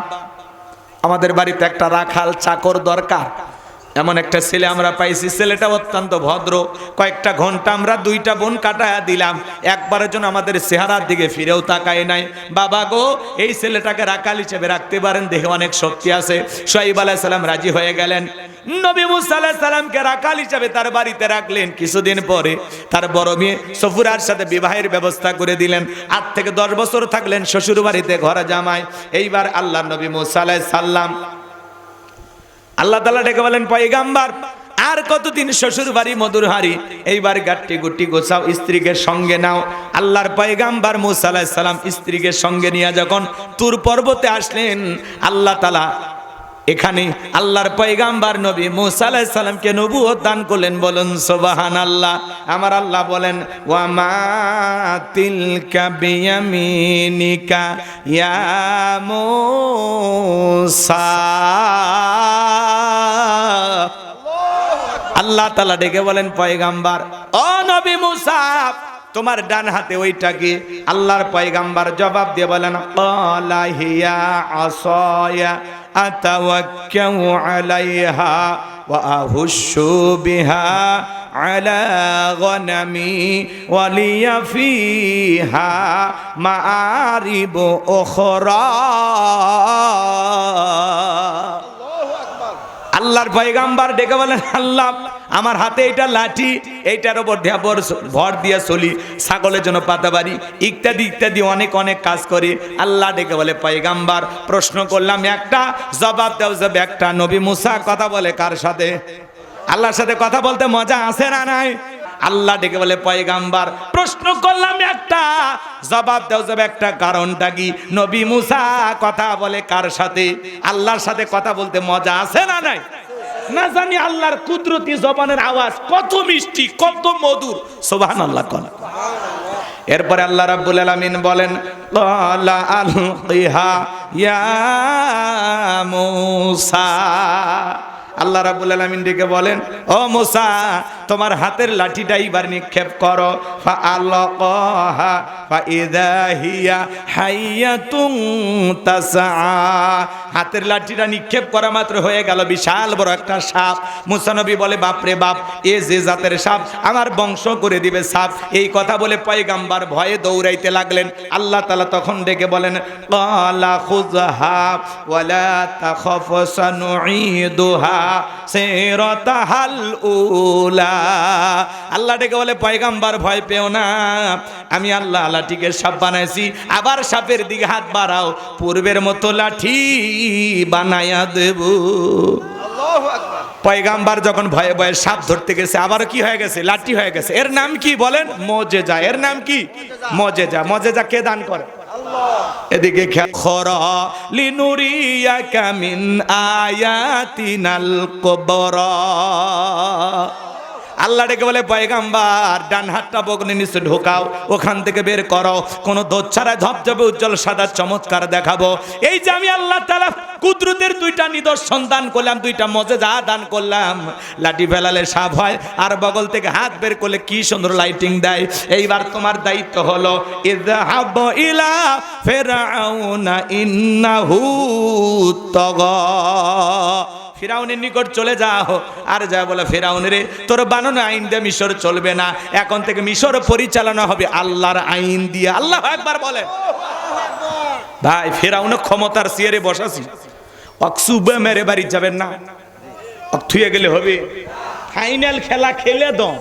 আমাদের বাড়িতে একটা রাখাল চাকর দরকার। এমন একটা ছেলে আমরা পাইছি, ছেলেটা অত্যন্ত ভদ্র। কয়েকটা ঘন্টা আমরা দুইটা বোন কাটায়া দিলাম, একবারের জন্য আমাদের চেহারার দিকে ফিরেও তাকায় নাই। বাবা গো, এই ছেলেটাকে রাখাল হিসেবে রাখতে পারেন, দেখে অনেক শক্তি আছে। শুআয়ব আলাইহিস সালাম রাজি হয়ে গেলেন। নবী মুসা আলাইহিস সালামকে রাখাল হিসেবে তার বাড়িতে রাখলেন। কিছুদিন পরে তার বড় মেয়ে সফুরার সাথে বিবাহের ব্যবস্থা করে দিলেন। 8 থেকে 10 বছর থাকলেন শ্বশুর বাড়িতে ঘরে জামাই। এইবার আল্লাহর নবী মুসা আলাইহিস সালাম আল্লাহ তাআলা ডেকে বলেন, পয়গাম্বার আর কতদিন শ্বশুর বাড়ি মধুর হাড়ি, এইবার গাট্টি গুটি গোছাও, স্ত্রীকে সঙ্গে নাও। আল্লাহর পয়গাম্বার মুসা আলাইহিস সালাম স্ত্রীকে সঙ্গে নিয়ে যখন তুর পর্বতে আসলেন, আল্লাহ তাআলা এখানে আল্লাহর পয়গাম্বার নবী মুসা আলাইহিস সালামকে নবুয়ত দান করলেন। বলেন সুবহানাল্লাহ। আমার আল্লাহ বলেন, ওয়া মা তিলকা বিয়ামিনিকা ইয়া মুসা। আল্লাহ তাআলা ডেকে বলেন, পয়গাম্বার ও নবী মুসা, তোমার ডান হাতে ওইটা কি? আল্লাহর পয়গাম্বার জবাব দিয়ে বলেন, ক্বালা হিয়া আসায়া আতাওয়াক্কাউ আলাইহা ওয়া আহুশু বিহা আলা গনামি ওয়া লিয়া ফিহা মাআরিব উখরা। আল্লাহর পয়গাম্বার ডেকে বলেন, আল্লাহ আমার হাতে এটা লাঠি, এইটার উপর ভর দিয়ে চলি, ছাগলের জন্য পাতাবাড়ি ইত্যাদি ইত্যাদি অনেক অনেক কাজ করি। আল্লাহ ডেকে বলে, পয়গাম্বার প্রশ্ন করলাম একটা, জবাব দাও যাবে একটা। নবী মুসা কথা বলে কার সাথে? আল্লাহর সাথে কথা বলতে মজা আছে না নাই? আল্লাহ ডেকে বলে, পয়গাম্বার প্রশ্ন করলাম একটা, জবাব দাও যাবে একটা। কারণটা কি? নবী মুসা কথা বলে কার সাথে? আল্লাহর সাথে কথা বলতে মজা আছে না নাই? না জানি আল্লাহর কুদরতি জবানের আওয়াজ কত মিষ্টি, কত মধুর। সুবহানাল্লাহ। এরপরে আল্লাহ রাব্বুল আলামিন বলেন, ক্বালা আলকিহা ইয়া মুসা। আল্লাহ রাব্বুল আলামিন ডেকে বলেন, ও মুসা তোমার হাতের লাঠিটা এবার নিক্ষেপ করো। ফাআলকাহা ফাইযা হিয়া হাইয়াতুন তাসআ। হাতের লাঠিটা নিক্ষেপ করা মাত্র হয়ে গেল বিশাল বড় একটা সাপ। মুসা নবী বলে, বাপরে বাপ, এ যে জাতের সাপ, আমার বংশ করে দিবে সাপ। এই কথা বলে পয়গাম্বার ভয়ে দৌড়াইতে লাগলেন। আল্লাহ তাআলা তখন ডেকে বলেন, ক্বালা খুযহা ওয়ালা তাখাফ সানুঈদুহা সিরাতাহাল উলা। আল্লাহ ডেকে বলে, পয়গাম্বার ভয় পেও না, আমি আল্লাহ লাঠিকে সাপ বানাইছি, আবার সাপের দিকে হাত বাড়াও, পূর্বের মতো লাঠি বানায়া দেব। আল্লাহু আকবার। পয়গাম্বার যখন ভয়ে ভয়ে সাপ ধরতে গেছে, আবার কি হয়ে গেছে? লাঠি হয়ে গেছে। এর নাম কি বলেন? মুজিজা। এর নাম কি? মুজিজা। মুজিজা কে দান করে? আল্লাহ। এদিকে খরা লিনুরিয়াকা মিন আয়াতিনাল কুবরা। আল্লাহ ডেকে বলে পয়গাম্বার ডান হাতটা বগলের নিচে ঢোকাও, ওখান থেকে বের করো, কোনো দোষ ছাড়া ধবধবে উজ্জ্বল সাদা চমৎকার দেখাবো। এই যে আমি আল্লাহ তাআলা কুদরতের দুইটা নিদর্শন দান করলাম, দুইটা মজেজা দান করলাম। লাঠি ফেলালে সাপ হয়, আর বগল থেকে হাত বের করলে কি সুন্দর লাইটিং দেয়। এইবার তোমার দায়িত্ব হলো ইযহাব ইলা ফিরআউনা ইন্নাহু তাগা, ফিরাউনের নিকট চলে যাও, আর যা বলে ফিরাউনের তোর বানানো আইন দিয়ে মিশর চলবে না, এখন থেকে মিশর পরিচালনা হবে আল্লাহর আইন দিয়ে। আল্লাহু আকবার বলে। ভাই ফিরাউন ক্ষমতার চেয়ারে বসাছি, অকসুবে মেরে বাড়ি যাবেন না, থুয়ে গেলে হবে। ফাইনাল খেলা খেলে দাও,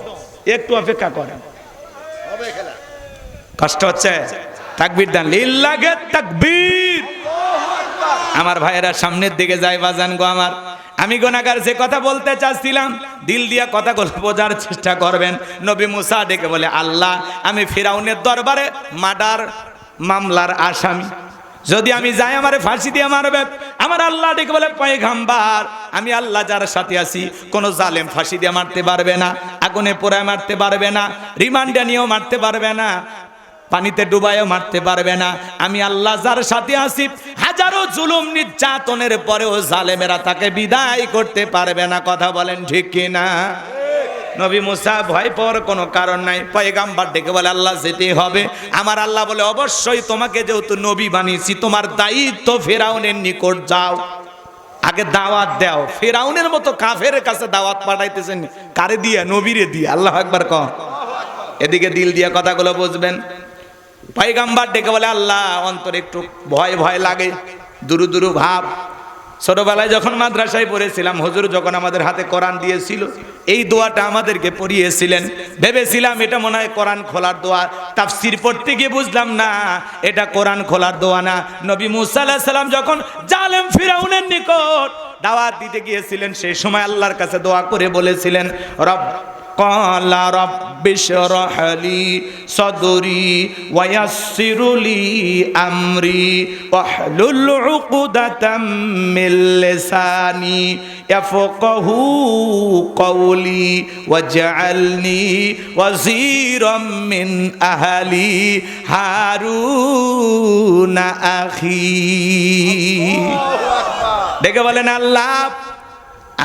একটু অপেক্ষা করেন, কষ্ট হচ্ছে। তাকবীর দেন, লিল্লাহে তাকবীর। আমার ভাইয়েরা সামনের দিকে যায় বাজান গো আমার। আমি গুনাহগার, যে কথা বলতে চাচ্ছিলাম দিল দিয়া কথাগুলো বোঝার চেষ্টা করবেন। নবী মুসা ডেকে বলে আল্লাহ আমি ফিরাউনের দরবারে মার্ডার মামলার আসামি, যদি আমি যাই আমারে ফাঁসি দিয়ে মারবে। আমার আল্লাহ ডেকে বলে পয়গাম্বার আমি আল্লাহ যার সাথে আছি, কোন জালেম ফাঁসি দিয়ে মারতে পারবে না, আগুনে পোড়ায় মারতে পারবে না, রিমান্ডে নিয়েও মারতে পারবে না, পানিতে ডুবাইও মারতে পারবে না। আমি আল্লাহ যার সাথে আছি, হাজারো জুলুম নির্যাতনের পরেও জালেমেরা তাকে বিদায় করতে পারবে না। কথা বলেন ঠিক কিনা? নবী মুসা ভয় পাওয়ার কোনো কারণ নাই। পয়গাম্বার ডেকে বলে আল্লাহ যেতে হবে। আমার আল্লাহ বলে অবশ্যই, তোমাকে যেহেতু নবী বানিয়েছি তোমার দায়িত্ব ফিরাউনের নিকট যাও, আগে দাওয়াত দাও। ফিরাউনের মতো কাফের কাছে দাওয়াত পাঠাইতেছেন কারে দিয়া? নবীরে দিয়ে। আল্লাহু আকবার কর। এদিকে দিল দিয়া কথাগুলো বুঝবেন। পয়গাম্বার ডেকে বলে আল্লাহ অন্তরে একটু ভয় ভয় লাগে, দুরু দুরু ভাব। ছোটবেলায় যখন মাদ্রাসায় পড়েছিলাম, হুজুর যখন আমাদের হাতে কোরআন দিয়েছিল, এই দোয়াটা আমাদেরকে পড়িয়েছিলেন। ভেবেছিলাম এটা মনে হয় কোরআন খোলার দোয়া। তাফসীর পড়তে গিয়ে বুঝলাম না, এটা কোরআন খোলার দোয়া না। নবী মুসা আলাইহিস সালাম যখন জালেম ফিরাউনের নিকট দাওয়াত দিতে গিয়েছিলেন, সেই সময় আল্লাহর কাছে দোয়া করে বলেছিলেন রব ক্বালা রাব্বি শরহ লি সাদরি ওয়া ইয়াসসির লি আমরি ওয়াহলুল উকদাতাম মিন লিসানি ইয়াফকাহু কওলি ওয়াজআলনি ওয়াজিরাম মিন আহলি হারুন আখি। দেখে বলেন আল্লাহ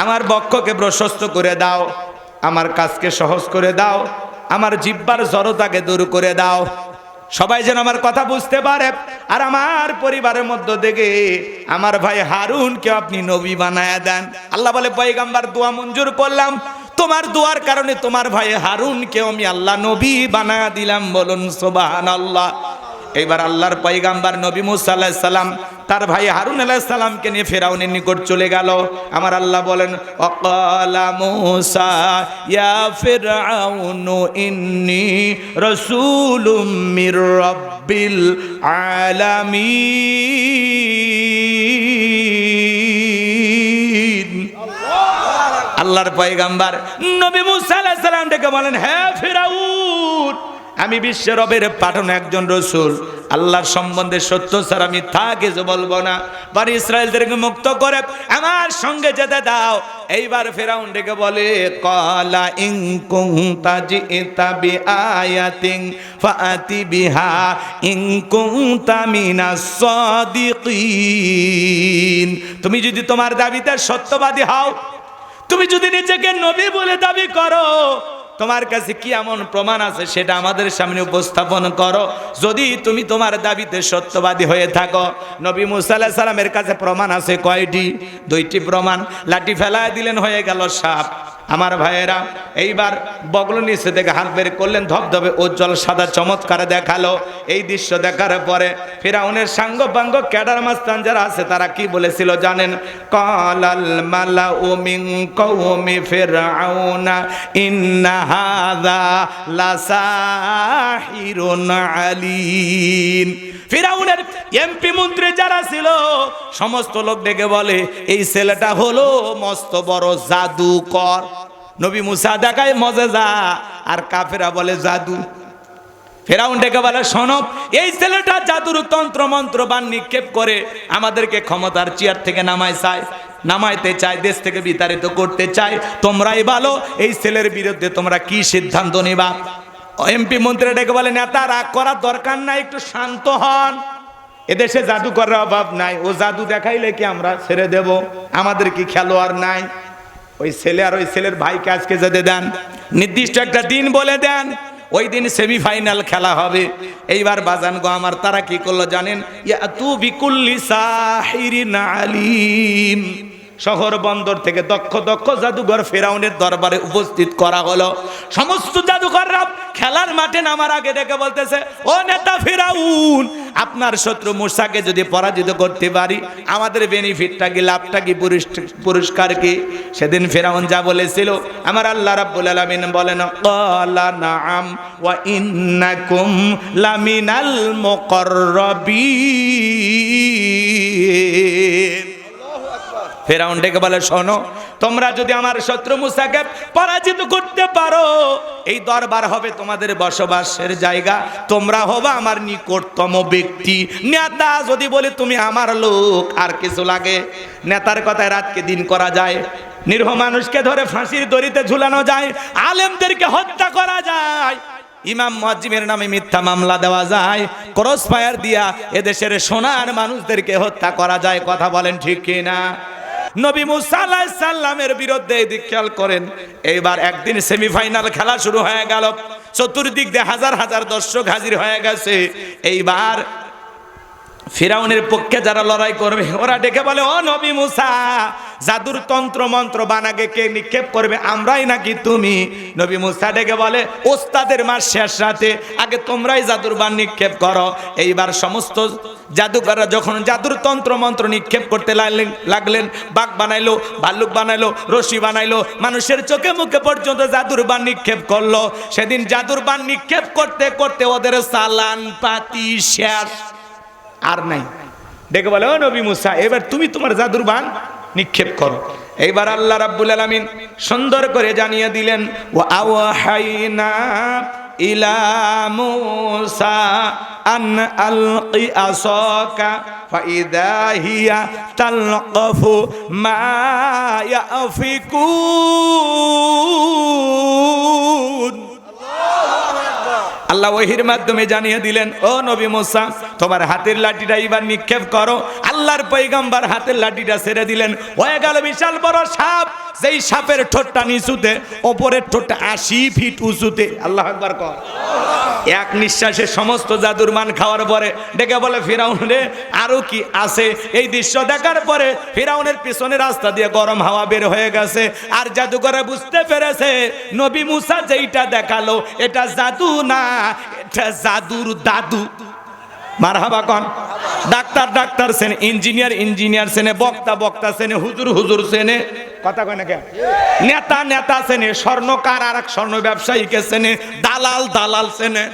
আমার বক্ষকে প্রশস্ত করে দাও, আমার কাজকে সহজ করে দাও, আমার জিহ্বার জড়তাকে দূর করে দাও, সবাই যেন আমার কথা বুঝতে পারে। আর আমার পরিবারের মধ্য থেকে আমার ভাই হারুনকে আপনি নবী বানায়া দেন। আল্লাহ বলে পয়গাম্বার দোয়া মঞ্জুর করলাম, তোমার দোয়ার কারণে তোমার ভাই হারুনকে আমি আল্লাহ নবী বানায়া দিলাম। বলুন সুবহানাল্লাহ। এইবার আল্লাহর পয়গাম্বার নবী মুসা আলাইহিস সালাম তার ভাই হারুন আলাইহিস সালামকে নিয়ে ফিরাউনের নিকট চলে গেল। আমার আল্লাহ বলেন ওয়াকালা মুসা ইয়া ফিরআউনু ইন্নী রাসূলুম মির রাব্বিল আলামিন। আল্লাহর পয়গাম্বার নবী মুসা আলাইহিস সালাম ডেকে বলেন হে ফিরাউন, আমি বিশ্বের রবের পাঠানো একজন রসুল, আল্লাহর সম্বন্ধে সত্য ছাড়া মিথ্যা কিছু বলবো না। বনি ইসরাইলদেরকে মুক্ত করে আমার সঙ্গে যেতে দাও। এইবার ফিরাউন ডেকে বলে ক্বালা ইন কুনতা জিতা বিআয়াতিন ফাআতি বিহা ইন কুনতা মিনাস সাদিকিন। তুমি যদি তোমার দাবিতে সত্যবাদী হও, তুমি যদি নিজেকে নবী বলে দাবি করো, তোমার কাছে কি এমন প্রমাণ আছে সেটা আমাদের সামনে উপস্থাপন করো। যদি তুমি তোমার দাবিতে সত্যবাদী হয়ে থাকো। নবী মুসা আলাইহিস সালামের কাছে প্রমাণ আছে কয়টি? দুইটি প্রমাণ। লাঠি ফেলায় দিলেন, হয়ে গেল সাপ। আমার ভাইয়েরা এইবার বগল নিচে থেকে হাত বের করলেন, ধবধবে উজ্জ্বল সাদা চমৎকার দেখালো। এই দৃশ্য দেখার পরে ফিরাউনের সাঙ্গ বাঙ্গ ক্যাডার মাস্তান যারা আছে তারা কি বলেছিল জানেন? ক্বালাল মালাউ মিন কওমি ফিরআউনা ইন্না হাযা লাসাহিরুন আলীম। ফিরাউনের এমপি মন্ত্রী যারা ছিল সমস্ত লোক ডেকে বলে এই ছেলেটা হলো মস্ত বড় জাদুকর। নবী মুসা দেখায় মজেজা, আর কাফেরা বলে জাদু। ফিরাউন ডেকে বলে শোনো, এই ছেলেটা জাদুর তন্ত্র মন্ত্র বান নিক্ষেপ করে আমাদেরকে ক্ষমতার চেয়ার থেকে নামায় চায়। নামাইতে চায়, দেশ থেকে বিতাড়িত করতে চায়, তোমরাই ভালো এই ছেলের বিরুদ্ধে তোমরা কি সিদ্ধান্ত নেবা? এমপি মন্ত্রী ডেকে বলে, নেতা রাগ করার দরকার নাই, একটু শান্ত হন। এদেশে জাদুকরের অভাব নাই, ও জাদু দেখাইলে কি আমরা ছেড়ে দেব? আমাদের কি খেলোয়াড় নাই? ওই ছেলে আর ওই ছেলের ভাইকে আজকে যেতে দেন, নির্দিষ্ট একটা দিন বলে দেন, ওই দিন সেমিফাইনাল খেলা হবে। এইবার বাজান গো আমার, তারা কি করলো জানেন? ইয়াতু বিকুল্লি সাহিরিন আলিম, শহর বন্দর থেকে দক্ষ দক্ষ জাদুঘর ফেরাউনের দরবারে উপস্থিত করা হলো। সমস্ত জাদুঘররা খেলার মাঠে নামার আগে ডেকে বলতেছে, ও নেতা ফেরাউন, আপনার শত্রু মূসাকে যদি পরাজিত করতে পারি আমাদের বেনিফিটটা কি, লাভটা কি, পুরস্কার কি? সেদিন ফেরাউন যা বলেছিল, আমার আল্লাহ রাব্বুল আলামিন বলেন, ক্বালা নাআম ওয়া ইন্নাকুম লামিনাল মুকাররাবিন। ফেরাউন ডেকে বলে, শোনো, তোমরা যদি আমার শত্রু মূসাকে পরাজিত করতে পারো, এই দরবার হবে তোমাদের বসবাসের জায়গা, তোমরা হবে আমার নিকটতম ব্যক্তি। নেতা যদি বলে তুমি আমার লোক, আর কিছু লাগে? নেতার কথায় রাতকে দিন করা যায়, নিরীহ মানুষকে ধরে ফাঁসির দড়িতে ঝুলানো যায়, আলেমদেরকে হত্যা করা যায়, ইমাম মুয়াজ্জিমের নামে মিথ্যা মামলা দেওয়া যায়, ক্রস ফায়ার দিয়া এদেশের সোনার মানুষদেরকে হত্যা করা যায়। কথা বলেন ঠিক কিনা? নবী মুসা আলাইহিস সালামের বিরুদ্ধে এদিক খেয়াল করেন। এইবার একদিন সেমিফাইনাল খেলা শুরু হয়ে গেল, চতুর্দিক দিয়ে হাজার হাজার দর্শক হাজির হয়ে গেছে। এইবার ফিরাউনের পক্ষে যারা লড়াই করবে ওরা ডেকে বলে, ও নবী মুসা, জাদুর তন্ত্র মন্ত্র বানাকে কে নিক্ষেপ করবে, আমরাই নাকি তুমি? নবী মুসা ডেকে বলে, ওস্তাদের মার শেষ রাতে আগে তোমরাই জাদুর বান নিক্ষেপ করো। এইবার সমস্ত জাদুকররা যখন জাদুর তন্ত্র মন্ত্র নিক্ষেপ করতে লাগলেন, বাঘ বানাইলো, ভাল্লুক বানাইলো, রশি বানাইলো, মানুষের চোখে মুখে পর্যন্ত জাদুর বান নিক্ষেপ করলো। সেদিন জাদুর বান নিক্ষেপ করতে করতে ওদের চালান পাতি শেষ, আর নাই। ডেকে বলে, ও নবী মুসা, এবার তুমি তোমার জাদুর বান নিক্ষেপ করো। এইবার আল্লাহ রাব্বুল আলামিন সুন্দর করে জানিয়ে দিলেন, ওয়া আওহাইনা ইলা মুসা আন আলকি আসাকা ফাইদা হিয়া তালকাফু মা ইয়াফিকুন। আল্লাহ ওহির মাধ্যমে জানিয়ে দিলেন, ও নবী মুসা, তোমার হাতের লাঠিটা এবার নিক্ষেপ করো। আল্লাহর পয়গম্বর হাতের লাঠিটা ছেড়ে দিলেন, হয়ে গেল বিশাল বড় সাপ, যেই সাপের ঠোঁটটা নিচুতে, ওপরের ঠোঁটটা 80 ফিট উঁচুতে। আল্লাহু আকবার কর। এক নিঃশ্বাসে সমস্ত জাদুর মান খাওয়ার পরে ডেকে বলে, ফিরাউন রে, আরো কি আছে? এই দৃশ্য দেখার পরে ফিরাউনের পিছনে রাস্তা দিয়ে গরম হাওয়া বের হয়ে গেছে, আর জাদুকরে বুঝতে পেরেছে নবী মুসা যেইটা দেখালো এটা জাদু না, এটা জাদুর দাদু। মারহাবা কন। ডাক্তার ডাক্তার সেনে, ইঞ্জিনিয়ার ইঞ্জিনিয়ার সেনে, বক্তা বক্তা সেনে, হুজুর হুজুর সেনে, কথা কয় না কেন? নেতা নেতা সেনে, স্বর্ণকার আর এক স্বর্ণ ব্যবসায়ীকে সেনে, দালাল দালাল সেনে।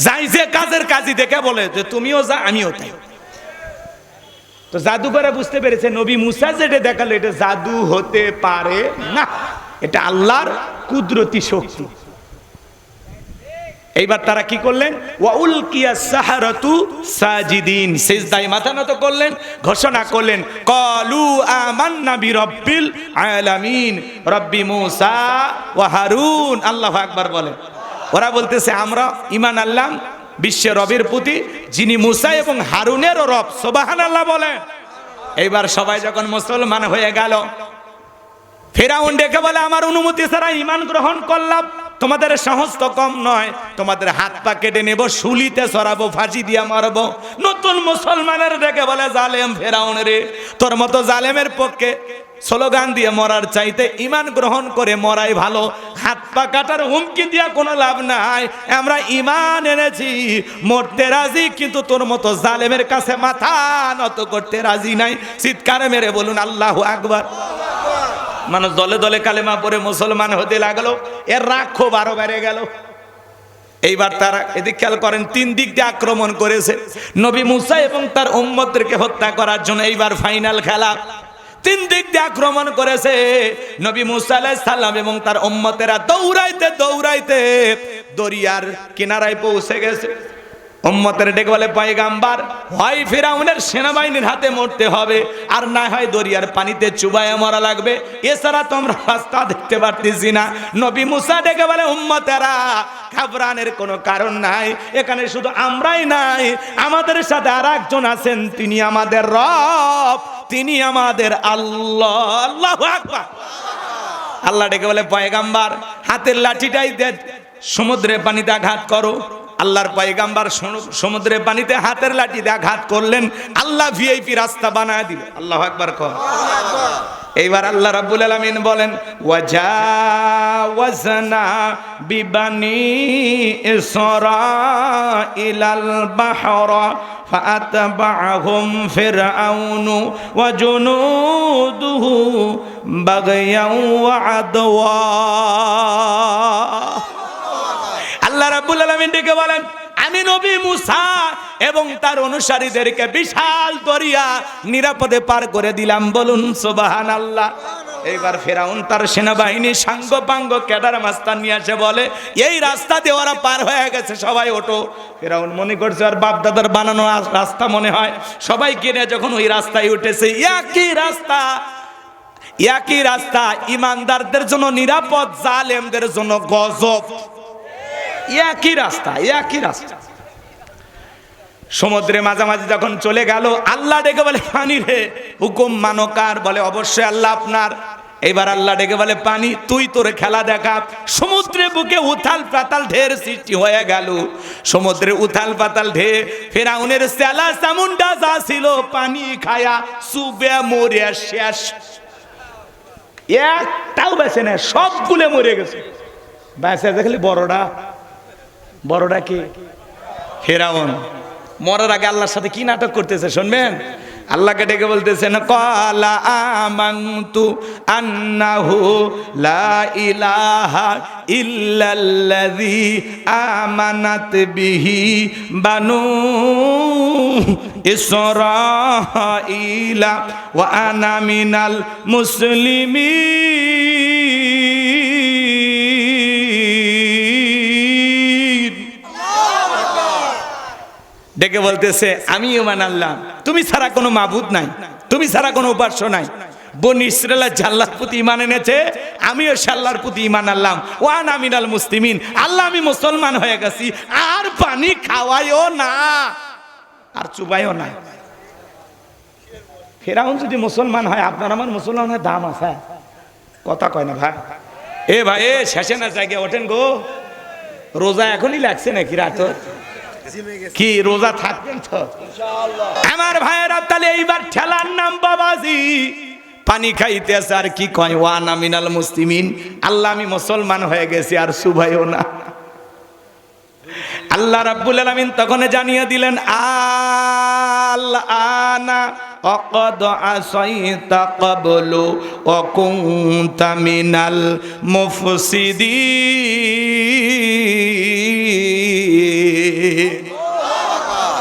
যাই যে কাজের কাজই দেখে বলে যে তুমিও যা আমিও তাই। তো জাদুকরে বুঝতে পেরেছে নবী মুসা যেটা দেখালো এটা জাদু হতে পারে না, এটা আল্লাহর কুদরতি শক্তি। এইবার তারা কি করলেন? ওয়াউলকিয়াস সাহারাতু সাজিদিন, সিজদায় মাথা নত করলেন, ঘোষণা করলেন, ক্বালু আমান্না বিরাব্বিল আলামিন, রব্বি মুসা ওয়া হারুন। আল্লাহু আকবার বলেন। ওরা বলতেছে আমরা ঈমান আনলাম বিশ্বের রবের প্রতি, যিনি মুসা এবং হারুনেরও রব। সুবহানাল্লাহ বলেন। এইবার সবাই যখন মুসলমান হয়ে গেল, ফিরাউন ডেকে বলে, আমার অনুমতি ছাড়া ঈমান গ্রহণ করলাম, তোমাদের সাহস তো কম নয়, তোমাদের হাত পা কেটে নেব, শুলিতে চড়াবো, ফাঁসি দিয়া মারবো। নতুন মুসলমানের ডেকে বলে, জালেম ফিরাউন রে, তোর মতো জালেমের পক্ষে স্লোগান দিয়ে মরার চাইতে ঈমান গ্রহণ করে মরাই ভালো। হাত পা কাটার হুমকি দিয়া কোনো লাভ নাই, আমরা ঈমান এনেছি, মরতে রাজি, কিন্তু তোর মতো জালেমের কাছে মাথা নত করতে রাজি নাই। চিৎকার মেরে বলুন আল্লাহু আকবার। মানুষ দলে দলে কালেমা পড়ে মুসলমান হতে লাগলো, এর রাগ খুব আরো বেড়ে গেল। এইবার তারা এদিক খেয়াল করেন, 3 দিক দিয়ে আক্রমণ করেছে নবী মুসা এবং তার উম্মতদেরকে হত্যা করার জন্য। এইবার ফাইনাল খেলা, 3 দিক দিয়ে আক্রমণ করেছে। নবী মুসা আলাইহিস সালাম এবং তার উম্মতেরা দৌড়াইতে দৌড়াইতে দরিয়ার কিনারায় পৌঁছে গেছে। উম্মতের ডেকে বলে পয়গাম্বার, হয় ফিরাউনের সেনাবাহিনীর হাতে মরতে হবে, আর না হয় দরিয়ার পানিতে চুবায়ে মরা লাগবে, এছাড়া তোমরা রাস্তা দেখতে পারতেছি না। নবী মুসা ডেকে বলে উম্মতেরা, ঘাবড়ানোর কোনো কারণ নাই, এখানে শুধু আমরাই নাই, আমাদের সাথে আর একজন আছেন, তিনি আমাদের রব, তিনি আমাদের আল্লাহ। আল্লাহু আকবার। আল্লাহ ডেকে বলে পয়গাম্বার, হাতের লাঠিটাই সমুদ্রের পানিতে আঘাত করো। আল্লাহর পয়গাম্বার সমুদ্রের পানিতে হাতের লাঠি দিয়ে আঘাত করলেন, আল্লাহ ভিআইপি রাস্তা বানায় দিল। আল্লাহু আকবার কর। এইবার আল্লাহ রাব্বুল আলামিন বলেন, ওয়াজাওয়াজনা বিবানি ইসরাঈলাল বাহরা ফাআতবাআহুম ফিরআউনু ওয়া জুনুদুহু বাগয়াও ওয়া আদওয়া। আল্লাহ রাব্বুল আলামিন ডেকে বলেন, আমি নবী মুসা এবং তার অনুসারীদেরকে বিশাল দরিয়া নিরাপদে পার করে দিলাম। বলুন সুবহানাল্লাহ। এইবার ফেরাউন তার সেনাবাহিনী সাঙ্গ পাঙ্গ ক্যাডার মাস্তান নিয়ে আসে, বলে এই রাস্তা দিয়ে ওরা পার হয়ে গেছে, সবাই ওঠো। ফেরাউন মনে করছে আর বাপ দাদার বানানো রাস্তা মনে হয়, সবাই কিনে যখন ওই রাস্তায় উঠেছে, একই রাস্তা ইমানদারদের জন্য নিরাপদ, জালেমদের জন্য গজব। একই রাস্তা। সমুদ্রে মাঝামাঝি যখন চলে গেল, আল্লাহ ডেকে বলে পানি রে, হুকুম মানো কার? বলে অবশ্যই আল্লাহ আপনার। এবার আল্লাহ ডেকে বলে পানি, তুই তোর খেলা দেখা। সমুদ্রের বুকে উথাল পাতাল ঢের সৃষ্টি হয়ে গেল, সমুদ্রে উথাল পাতাল ঢের। ফেরাউনের সেলা চামুন্ডা যা ছিল পানি খায়া চুবে মরে শেষ, একটাও বেঁচে না, সবগুলো মরে গেছে। বেঁচে দেখলি বড়টা কি? ফেরাউন। মরার আগে আল্লাহর সাথে কি নাটক করতেছে শুনবেন। আল্লাহকে ডেকে বলতেছেন, ক্বালা আমানতু আন্নাহু লা ইলাহা ইল্লাল্লাযী আমানাত বিহি বানু ইসরাঈলা ওয়া আনা মিনাল মুসলিমিন। ডেকে বলতেছে, আমি ঈমান আনলাম, তুমি ছাড়া কোনো মাবুদ নাই, তুমি ছাড়া কোনো উপাস্য নাই। বনি ইসরাঈল আল্লাহর প্রতি ঈমান এনেছে, আমিও আল্লাহর প্রতি ঈমান আনলাম। ওয়া আনা মিনাল মুসলিমিন, আল্লাহ আমি মুসলমান হয়ে গেছি, আর পানি খাওয়াইও না, আর চুবাইও না। ফেরাউন যদি মুসলমান হয়, আপনার আমার মুসলমান হয় দাম আছে? কথা কয় না ভাই। এ ভাই, এ শেষে না জায়গায় ওঠেন গো। রোজা এখনই লাগছে নাকি রাত? কি রোজা থাকবেন তো আমার ভাইয়েরা? তাহলে এইবার ঠেলার নাম বাবাজি, পানি খাইতেছে আর কি কয়, ওয়া আনা মিনাল মুসলিমিন, আল্লাহ আমি মুসলমান হয়ে গেছি, আর সুভাইও না। আল্লাহ রাব্বুল আলামিন তখন জানিয়ে দিলেন, আল আনা অকদ আসাইতা ক্বাবলু ওয়া কুনতা মিনাল মুফসিদিন।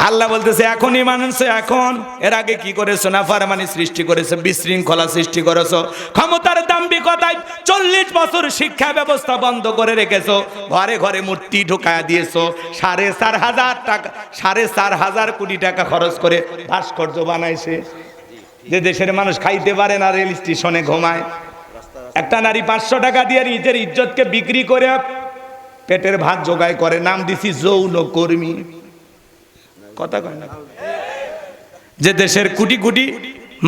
আল্লাহ বলতেছে এখনই মানুষে, এখন এর আগে কি করেছো? নাফরমানি সৃষ্টি করেছো, বিশৃঙ্খলা সৃষ্টি করেছো, ক্ষমতার দাম্ভিকতায় 40 বছর শিক্ষা ব্যবস্থা বন্ধ করে রেখেছো, ঘরে ঘরে মূর্তি ঢোকায়া দিয়েছো, 4,500 কোটি টাকা খরচ করে ভাস্কর্য বানাইছে, যে দেশের মানুষ খাইতে পারে না, রেল স্টেশনে ঘুমায়। একটা নারী 500 টাকা দিয়ে নিজের ইজ্জতকে বিক্রি করে পেটের ভাত জোগাড় করে, নাম দিছি যৌন কর্মী। কথা কয় না? যে দেশের কোটি কোটি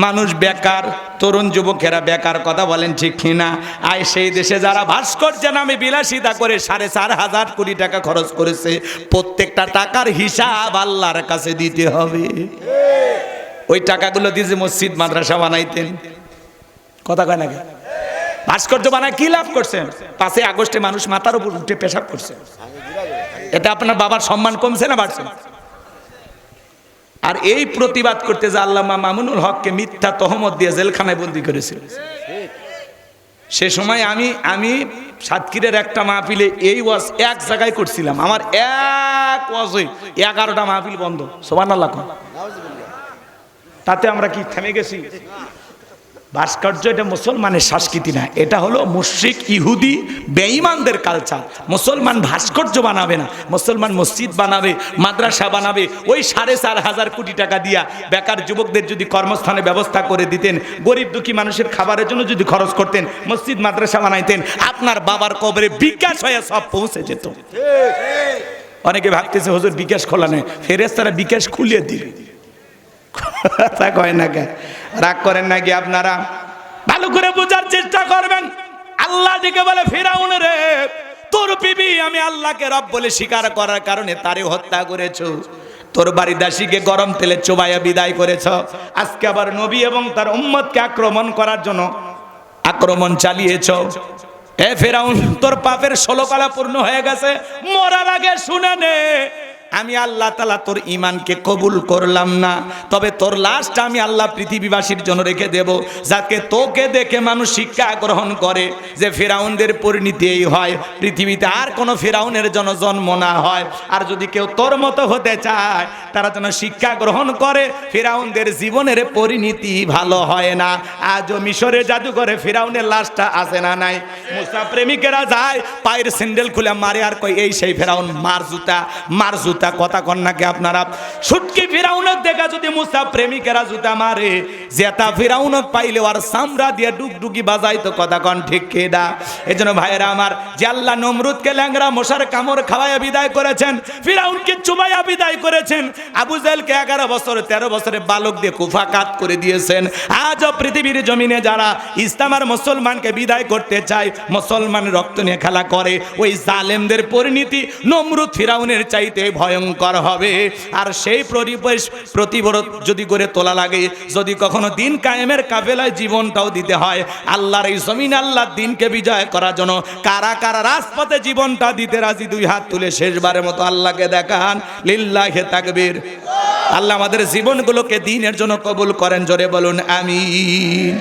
মানুষ বেকার, তরুণ যুবকেরা বেকার, কথা বলেন ঠিক কিনা? আর সেই দেশে যারা ভাস্কর্যের নামে বিলাসিতা করে 4,500 কোটি টাকা খরচ করেছে, প্রত্যেকটা টাকার হিসাব আল্লাহর কাছে দিতে হবে। ওই টাকাগুলো দিয়ে যে মসজিদ মাদ্রাসা বানাইতেন, কথা কয় না? ভাস্কর্য বানায় কি লাভ করছেন? 5ই আগস্টে মানুষ মাথার উপর উঠে পেশাব করছে, এতে আপনার বাবার সম্মান কমছে না বাড়ছে? আর এই প্রতিবাদ করতে যে আল্লামা মামুনুল হককে মিথ্যা তহমত দিয়ে জেলখানায় বন্দী করেছিল, সে সময় আমি সাতক্ষীরের একটা মাহফিলে এই ওয়াজ এক জায়গায় করছিলাম, আমার এক ওয়াজে 11টা মাহফিল বন্ধ। সুবহানাল্লাহ। তাতে আমরা কি থেমে গেছি? ভাস্কর্য এটা মুসলমানের সংস্কৃতি না, এটা হলো মুশরিক ইহুদি বেঈমানদের কালচার। মুসলমান ভাস্কর্য বানাবে না, মুসলমান মসজিদ বানাবে, মাদ্রাসা বানাবে। ওই 4,500 কোটি টাকা দিয়া বেকার যুবকদের যদি কর্মস্থানে ব্যবস্থা করে দিতেন, গরিব দুঃখী মানুষের খাবারের জন্য যদি খরচ করতেন, মসজিদ মাদ্রাসা বানাইতেন, আপনার বাবার কবরে বিকাশ হয়ে সব পৌঁছে যেত। অনেকে ভাবতেছে হুজুর বিকাশ খোলা নেই, ফেরেশতারা বিকাশ খুলিয়ে দিবে। তা কয় না কে? রাগ করেন নাকি আপনারা? ভালো করে বোঝার চেষ্টা করবেন। আল্লাহ দিকে বলে ফিরাউন রে, তোর বিবি আমি আল্লাহকে রব বলে স্বীকার করার কারণে তারে হত্যা করেছো, তোর বাড়ি দাসীকে গরম তেলে চোবাইয়া বিদায় করেছ, আজকে আবার নবী এবং তার উম্মতকে আক্রমণ করার জন্য আক্রমণ চালিয়েছ। এ ফিরাউন, তোর পাপের 16 পালা পূর্ণ হয়ে গেছে, মরার আগে শুনে নে, আমি আল্লাহ তাআলা তোর ঈমানকে কবুল করলাম না, তবে তোর লাশটা আমি আল্লাহ পৃথিবীবাসীর জন্য রেখে দেব, যাতে তোকে দেখে মানুষ শিক্ষা গ্রহণ করে যে ফিরাউনদের পরিণতি এই হয়, পৃথিবীতে আর কোনো ফিরাউনের জন্য জন্ম না হয়। আর যদি কেউ তোর মতো হতে চায়, তারা যেন শিক্ষা গ্রহণ করে ফিরাউনদের জীবনের পরিণতি ভালো হয় না। আজও মিশরে জাদুঘরে ফিরাউনের লাশটা আছে না নাই? মুসা প্রেমিকেরা যায়, পায়ের স্যান্ডেল খুলে মারে আর কই এই সেই ফিরাউন, মার জুতা, মার জুতা। কথা কন নাকি আপনারা? সুটকি ফিরাউনক দেখা যদি মুসা প্রেমিকেরা জুতা মারে, জেতা ফিরাউনক পাইলে আর সামরা দিয়ে ডুগডুগি বাজাইতো। কথা কন ঠিক কেডা? এজন্য ভাইয়েরা আমার, যে আল্লাহ নমরুদকে ল্যাংরা মশার কামড় খাওয়াইয়া বিদায় করেছেন, ফিরাউনকে চুবাইয়া বিদায় করেছেন, আবু জাহেলকে 11 বছর 13 বছরে বালক দিয়ে কুফাকাত করে দিয়েছেন, আজও পৃথিবীর জমিনে যারা ইসলাম আর মুসলমানকে বিদায় করতে চায়, মুসলমানের রক্ত নিয়ে খেলা করে, ওই জালেমদের পরিণতি নমরুদ ফিরাউনের চাইতে ভয়ঙ্কর হবে। আর সেই পরিবেশ প্রতিরোধ যদি করে তোলা লাগে, যদি কখনো দিন কায়েমের কাফেলায় জীবনটাও দিতে হয়, আল্লাহর এই জমিন আল্লাহর দিনকে বিজয় করার জন্য কারা কারা রাজপথে জীবনটা দিতে রাজি, 2 হাত তুলে শেষবারের মতো আল্লাহকে দেখান। লিল্লাহি তাকবীর। আল্লাহ আমাদের জীবনগুলোকে দিনের জন্য কবুল করেন, জোরে বলুন আমিন।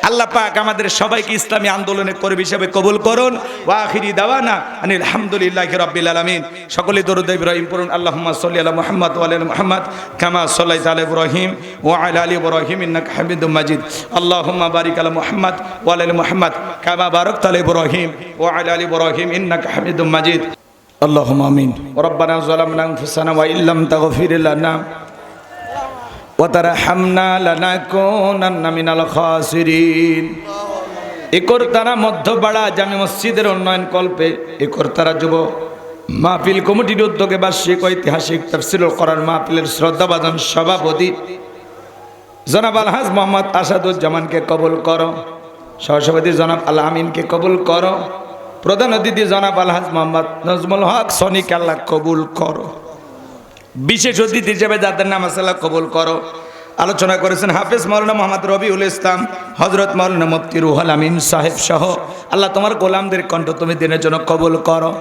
আল্লাহ পাক আমাদের সবাইকে ইসলামী আন্দোলনের কর্মী হিসেবে কবুল করুন। ওয়া আখিরি দাওয়ানা আনিল হামদুলিল্লাহি রাব্বিল আলামিন। সকলে দরুদ ইব্রাহিম পড়ুন। আল্লাহুম্মা সাল্লি আলা মুহাম্মদ ওয়া আলা মুহাম্মদ কামা সাল্লাইতা আলা ইব্রাহিম ওয়া আলা আলি ইব্রাহিম ইন্নাকা হামিদুম মাজিদ। আল্লাহুম্মা বারিক আলা মুহাম্মদ ওয়া আলা মুহাম্মদ কামা বারাকতা আলা ইব্রাহিম ওয়া আলা আলি ইব্রাহিম ইন্নাকা হামিদুম মাজিদ। আল্লাহুম্মা আমিন। রব্বানা যালামনা আনফুসানা ওয়া ইল্লাম তাগফির লানা ওয়াতারহামনা লানাকুনান্না মিনাল খাসিরিন। একরতারা মধ্যপাড়া জামে মসজিদের উন্নয়ন কল্পে একরতারা যুব মাহফিল কমিটির উদ্যোগে বার্ষিক ঐতিহাসিক তাফসীরুল কোরআন মাহফিলের শ্রদ্ধাভাজন সভাপতি জনাব আলহাজ মোহাম্মদ আসাদুজ্জামানকে কবুল করো, সহসভাপতি জনাব আল আমিনকে কবুল করো, প্রধান অতিথি জনাব আলহাজ মোহাম্মদ নজমুল হক সনিকে আল্লাহ কবুল করো, বিশেষ অতিথি হিসেবে যাদের নাম আছে আল্লাহ কবুল করো। আলোচনা করেছেন হাফেজ মাওলানা মোহাম্মদ রবিউল ইসলাম, হযরত মাওলানা মুফতি রুহুল আমিন সাহেব সহ। আল্লাহ তোমার গোলামদের কণ্ঠ তুমি দিনের জন্য কবুল করো।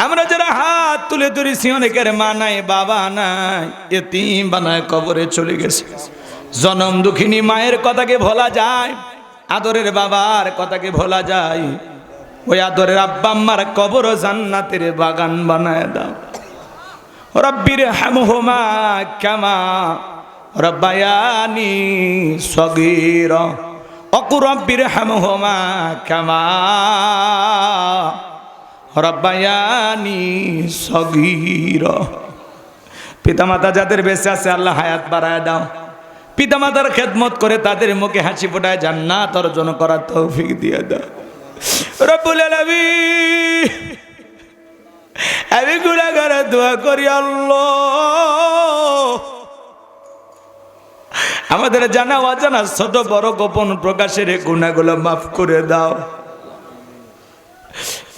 আমরা যারা হাত তুলে ধরেছি, অনেকের মা নাই, বাবা নাই, এতিম বানায় কবরে চলে গেছে। জনম দুঃখিনী মায়ের কথাকে ভোলা যায়, আদরের বাবার কথাকে ভোলা যায়, ওই আদরের আব্বা আম্মার কবর জান্নাতের বাগান বানায় দাও। রব্বির হামহুমা কামা রব্বায়ানি সগীরা ওয়া রব্বির হামহুমা কামা রব্বায়ানি সগীরা। পিতামাতা যাদের বেঁচে আছে আল্লাহ হায়াত বাড়ায় দাও। পিতামাতার খেদমত করে তাদের মুখে হাসি ফোটায় জান্নাত অর্জন করার তৌফিক দিয়ে দাও রব্বুল আলামিন। আমি গুনাহগার দোয়া করি আল্লাহ, আমাদের জানা অজানা ছোট বড় গোপন প্রকাশের গুনাহগুলো মাফ করে দাও।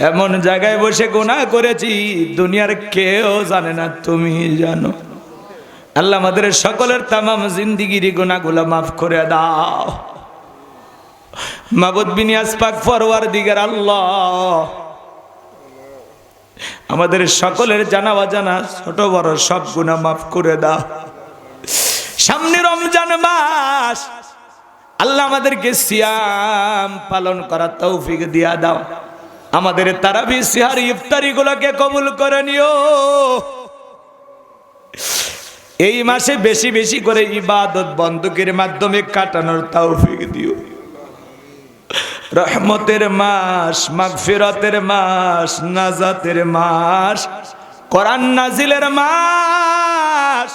এমন জায়গায় বসে গুনাহ করেছি দুনিয়ার কেউ জানে না, তুমি জানো। আল্লাহ আমাদের সকলের তামাম জিন্দিগির গুনাহগুলো মাফ করে দাও। মাবুদ বিনিয়াস পাক পরওয়ারদিগার আল্লাহ, আমাদের সকলের জানা অজানা ছোট বড় সব গুনাহ মাফ করে দাও। সামনে রমজান মাস, আল্লাহ আমাদেরকে সিয়াম পালন করার তৌফিক দিয়া দাও। আমাদের তারাবি সিহারি ইফতারি গুলোকে কবুল করে নিও। এই মাসে বেশি বেশি করে ইবাদত বন্দুকের মাধ্যমে কাটানোর তৌফিক দিও। রহমতের মাস, মাগফিরাতের মাস, নাজাতের মাস, কোরআন নাজিলের মাস।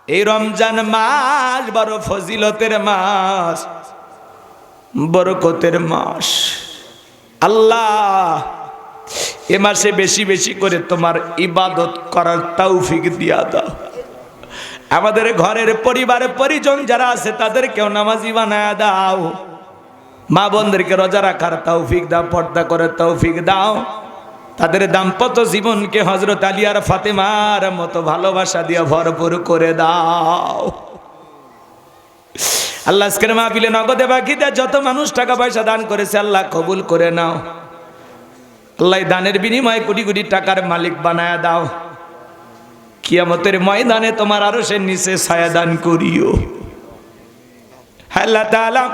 এই রমজান মাস বড় ফজিলতের মাস, বরকতের মাস। আল্লাহ এ মাসে বেশি বেশি করে তোমার ইবাদত করার তৌফিক দিয়া দাও। আমাদের ঘরের পরিবারের পরিজন যারা আছে তাদেরকেও নামাজি বানায়া দাও। মা বোনদেরকে রোজা রাখার তৌফিক দাও, পর্দা করার তৌফিক দাও। তাদের দাম্পত্য জীবনকে হযরত আলী আর ফাতেমার মতো ভালোবাসা দিয়ে ভরপুর করে দাও। আল্লাহ আজকের মাহফিলে নগদে বাকিতে যত মানুষ টাকা পয়সা দান করেছে আল্লাহ কবুল করে নাও। আল্লাহ দানের বিনিময়ে কোটি কোটি টাকার মালিক বানায়া দাও। কিয়ামতের ময়দানে তোমার আরশের নিচে ছায়া দান করিও। আল্লাহ তাআলা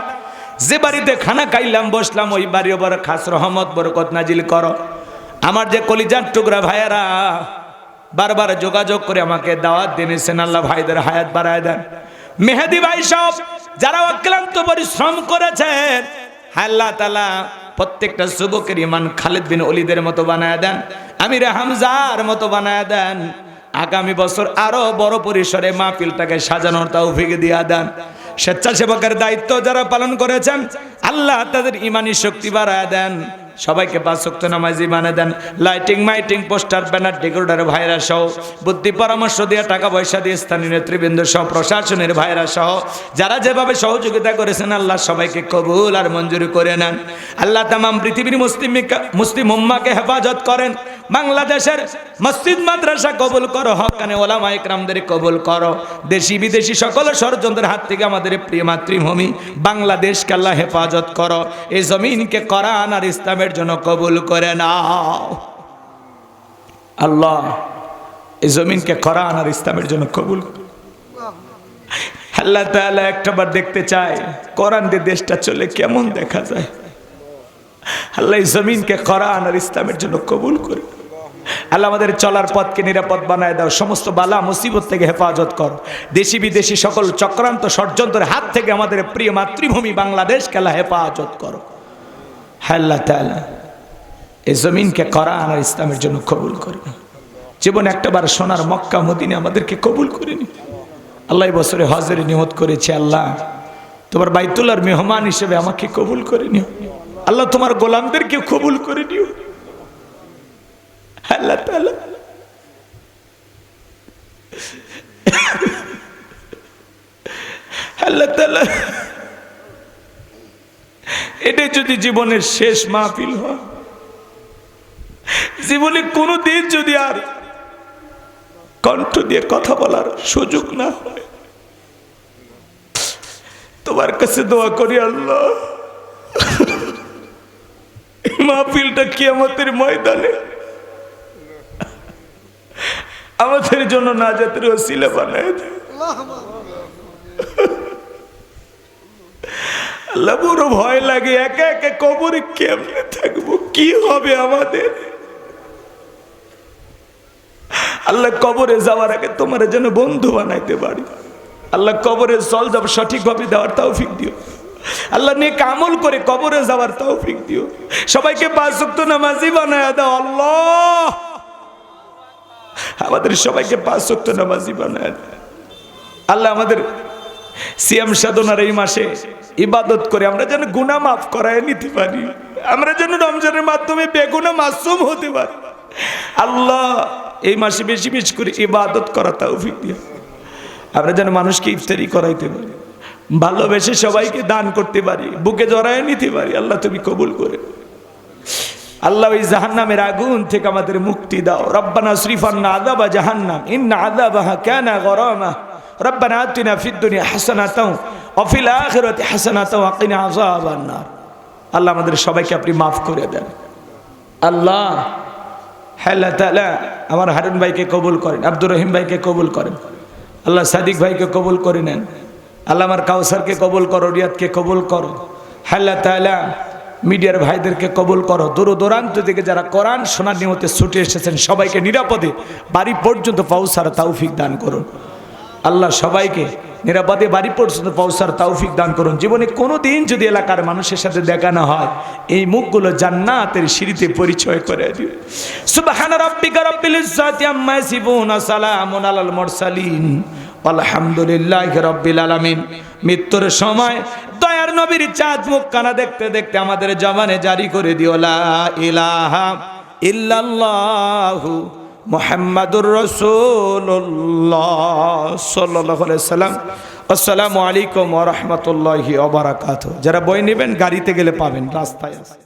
যে বাড়িতে খানা খাইলাম বসলাম ওই বাড়ির উপর খাস রহমত বরকত নাজিল করো। আমার যে কলিজার টুকরা ভাইয়েরা বারবার যোগাযোগ করে আমাকে দাওয়াত দিয়েছেন, আল্লাহ ভাইদের হায়াত বাড়ায় দেন। মেহেদি ভাই সব যারা অক্লান্ত পরিশ্রম করেছেন, আল্লাহ তাআলা প্রত্যেকটা যুবকের ইমান খালিদ বিন ওলীদের মতো বানায় দেন, আমির হামজার মতো বানায় দেন। আগামী বছর আরো বড় পরিসরে মাহফিলটাকে সাজানোর তৌফিক দিয়া দেন। স্বেচ্ছাসেবকের দায়িত্ব যারা পালন করেছেন আল্লাহ তাদের ইমানি শক্তি বাড়ায় দেন। সবাইকে 5 ওয়াক্ত নামাজি বানিয়ে দেন। লাইটিং মাইটিং পোস্টার ব্যানার ডেকোরেটর ভাইরা সহ, বুদ্ধি পরামর্শ দিয়ে টাকা পয়সা দিয়ে স্থানীয় নেতৃবৃন্দ সহ, প্রশাসনের ভাইরা সহ যারা যেভাবে সহযোগিতা করেছেন আল্লাহ সবাইকে কবুল আর মঞ্জুর করে নেন। আল্লাহ তামাম পৃথিবীর মুসলিম উম্মাকে হেফাজত করেন। বাংলাদেশের মসজিদ মাদ্রাসা কবুল করো, হক্কানে ওলামা ইকরামদের কবুল করো। দেশি বিদেশি সকল ষড়যন্ত্রের হাত থেকে আমাদের প্রিয় মাতৃভূমি বাংলাদেশকে আল্লাহ হেফাজত করো। এই জমিনকে কোরআন আর ইসলামের জন্য কবুল করে নাও। আল্লাহ এই জমিনকে কোরআন আর ইসলামের জন্য কবুল। আল্লাহ তাআলা একটাবার দেখতে চায় কোরআন দিয়ে দেশটা চলে কেমন দেখা যায়। আল্লাহ এই জমিনকে কোরআন আর ইসলামের জন্য কবুল করে। আল্লাহ আমাদের চলার পথকে নিরাপদ বানায় দাও। সমস্ত বালা মুসিবত থেকে হেফাজত কর। দেশি বিদেশি সকল চক্রান্ত ষড়যন্ত্রের হাত থেকে আমাদের প্রিয় মাতৃভূমি বাংলাদেশকে আল্লাহ হেফাজত করো। আল্লাহ তাআলা এই জমিনকে কোরআন আর ইসলামের জন্য কবুল করে। জীবনে একটাবার সোনার মক্কা মদিনা আমাদেরকে কবুল করে নি। আল্লাহ এই বছরে হজের নিয়ত করেছে, আল্লাহ তোমার বাইতুল্লাহর মেহমান হিসেবে আমাকে কবুল করে নিও। আল্লাহ তোমার গোলামদেরকে কবুল করে নিও। আল্লাহ তাআলা আল্লাহ তাআলা এটা যদি জীবনের শেষ মাহফিল হয়, জীবনে কোনোদিন যদি আর কণ্ঠ দিয়ে কথা বলার সুযোগ না হয়, তোমার কাছে দোয়া করি আল্লাহ মাহফিলটা কিয়ামতের ময়দানে আমাদের জন্য নাজাতের ওসিলা বানায় দেয়। আল্লাহ বড় ভয় লাগে, একা একা কবরে কেমনে থাকবো, কি হবে আমাদের। আল্লাহ কবরে যাওয়ার আগে তোমার যেন বন্ধু বানাইতে পারি। আল্লাহ কবরে জল যাব সঠিকভাবে দেওয়ার তৌফিক দিও। আল্লাহ নেক আমল করে কবরে যাওয়ার তৌফিক দিও। সবাইকে 5 ওয়াক্ত নামাজি বানায়া দাও আল্লাহ। আমাদের সবাইকে 5 ওয়াক্ত নামাজি বানায়া দাও আল্লাহ। আমাদের সিয়াম সাধনার এই মাসে ইবাদত করে আমরা যেন গুনাহ মাফ করায় নিতে পারি। আমরা যেন রমজানের মাধ্যমে বেগুনাহ মাসুম হতে পারি। আল্লাহ এই মাসে বেশি বেশি করে ইবাদত করা তৌফিক দিও। আমরা যেন মানুষকে ইফতারি করাইতে পারি, ভালোবেসে সবাইকে দান করতে পারি, বুকে জড়ায় নিতে পারি। আল্লাহ তুমি কবুল করে। আল্লাহ ওই জাহান্নামের আগুন থেকে আমাদের মুক্তি দাও। রব্বানা সরিফান্না আযাবা জাহান্নাম ইন্না আযাবাহা কানা গরামা। রব্বানা আতিনা ফিদ দুনিয়া হাসানাতাও ওয়া ফিল আখিরাতি হাসানাতাও ওয়া কিনা আযাবান নার। আল্লাহ আমাদের সবাইকে আপনি মাফ করে দেন আল্লাহ। আল্লাহ তাআলা আমার হারুন ভাইকে কবুল করেন, আব্দুর রহিম ভাইকে কবুল করেন আল্লাহ, সাদিক ভাইকে কবুল করে নেন আল্লাহ, আমার কাউসারকে কবুল করো, রিয়াদকে কবুল করো আল্লাহ তাআলা। মিডিয়ার ভাইদেরকে কবুল করো। দূর দূরান্ত থেকে যারা কোরআন শোনার নিয়তে ছুটে এসেছেন সবাইকে নিরাপদে বাড়ি পর্যন্ত পৌঁছার তৌফিক দান করুন আল্লাহ। সবাইকে নিরাপদে বাড়ি পর্যন্ত পৌঁছার তৌফিক দান করুন। জীবনে কোনো দিন যদি এলাকার মানুষের সাথে দেখা না হয়, এই মুখগুলো জান্নাতের সিঁড়িতে পরিচয় করে দিও। সুবহানা রাব্বিকা রাব্বিল ইজ্জাতি আম্মা ইয়াসিফুন, সালামুন আলাল মুরসালিন, আলহামদুলিল্লাহি রাব্বিল আলামিন। মৃত্যুর সময় দয়ার নবীর চাঁদ মুখখানা দেখতে দেখতে আমাদের জবানে জারি করে দিও লা ইলাহা ইল্লাল্লাহু মুহাম্মাদুর রাসূলুল্লাহ সাল্লাল্লাহু আলাইহি সাল্লাম। আসসালামু আলাইকুম ওয়া রাহমাতুল্লাহি ওয়া বারাকাতুহু। যারা বই নেবেন গাড়িতে গেলে পাবেন, রাস্তায় আছে।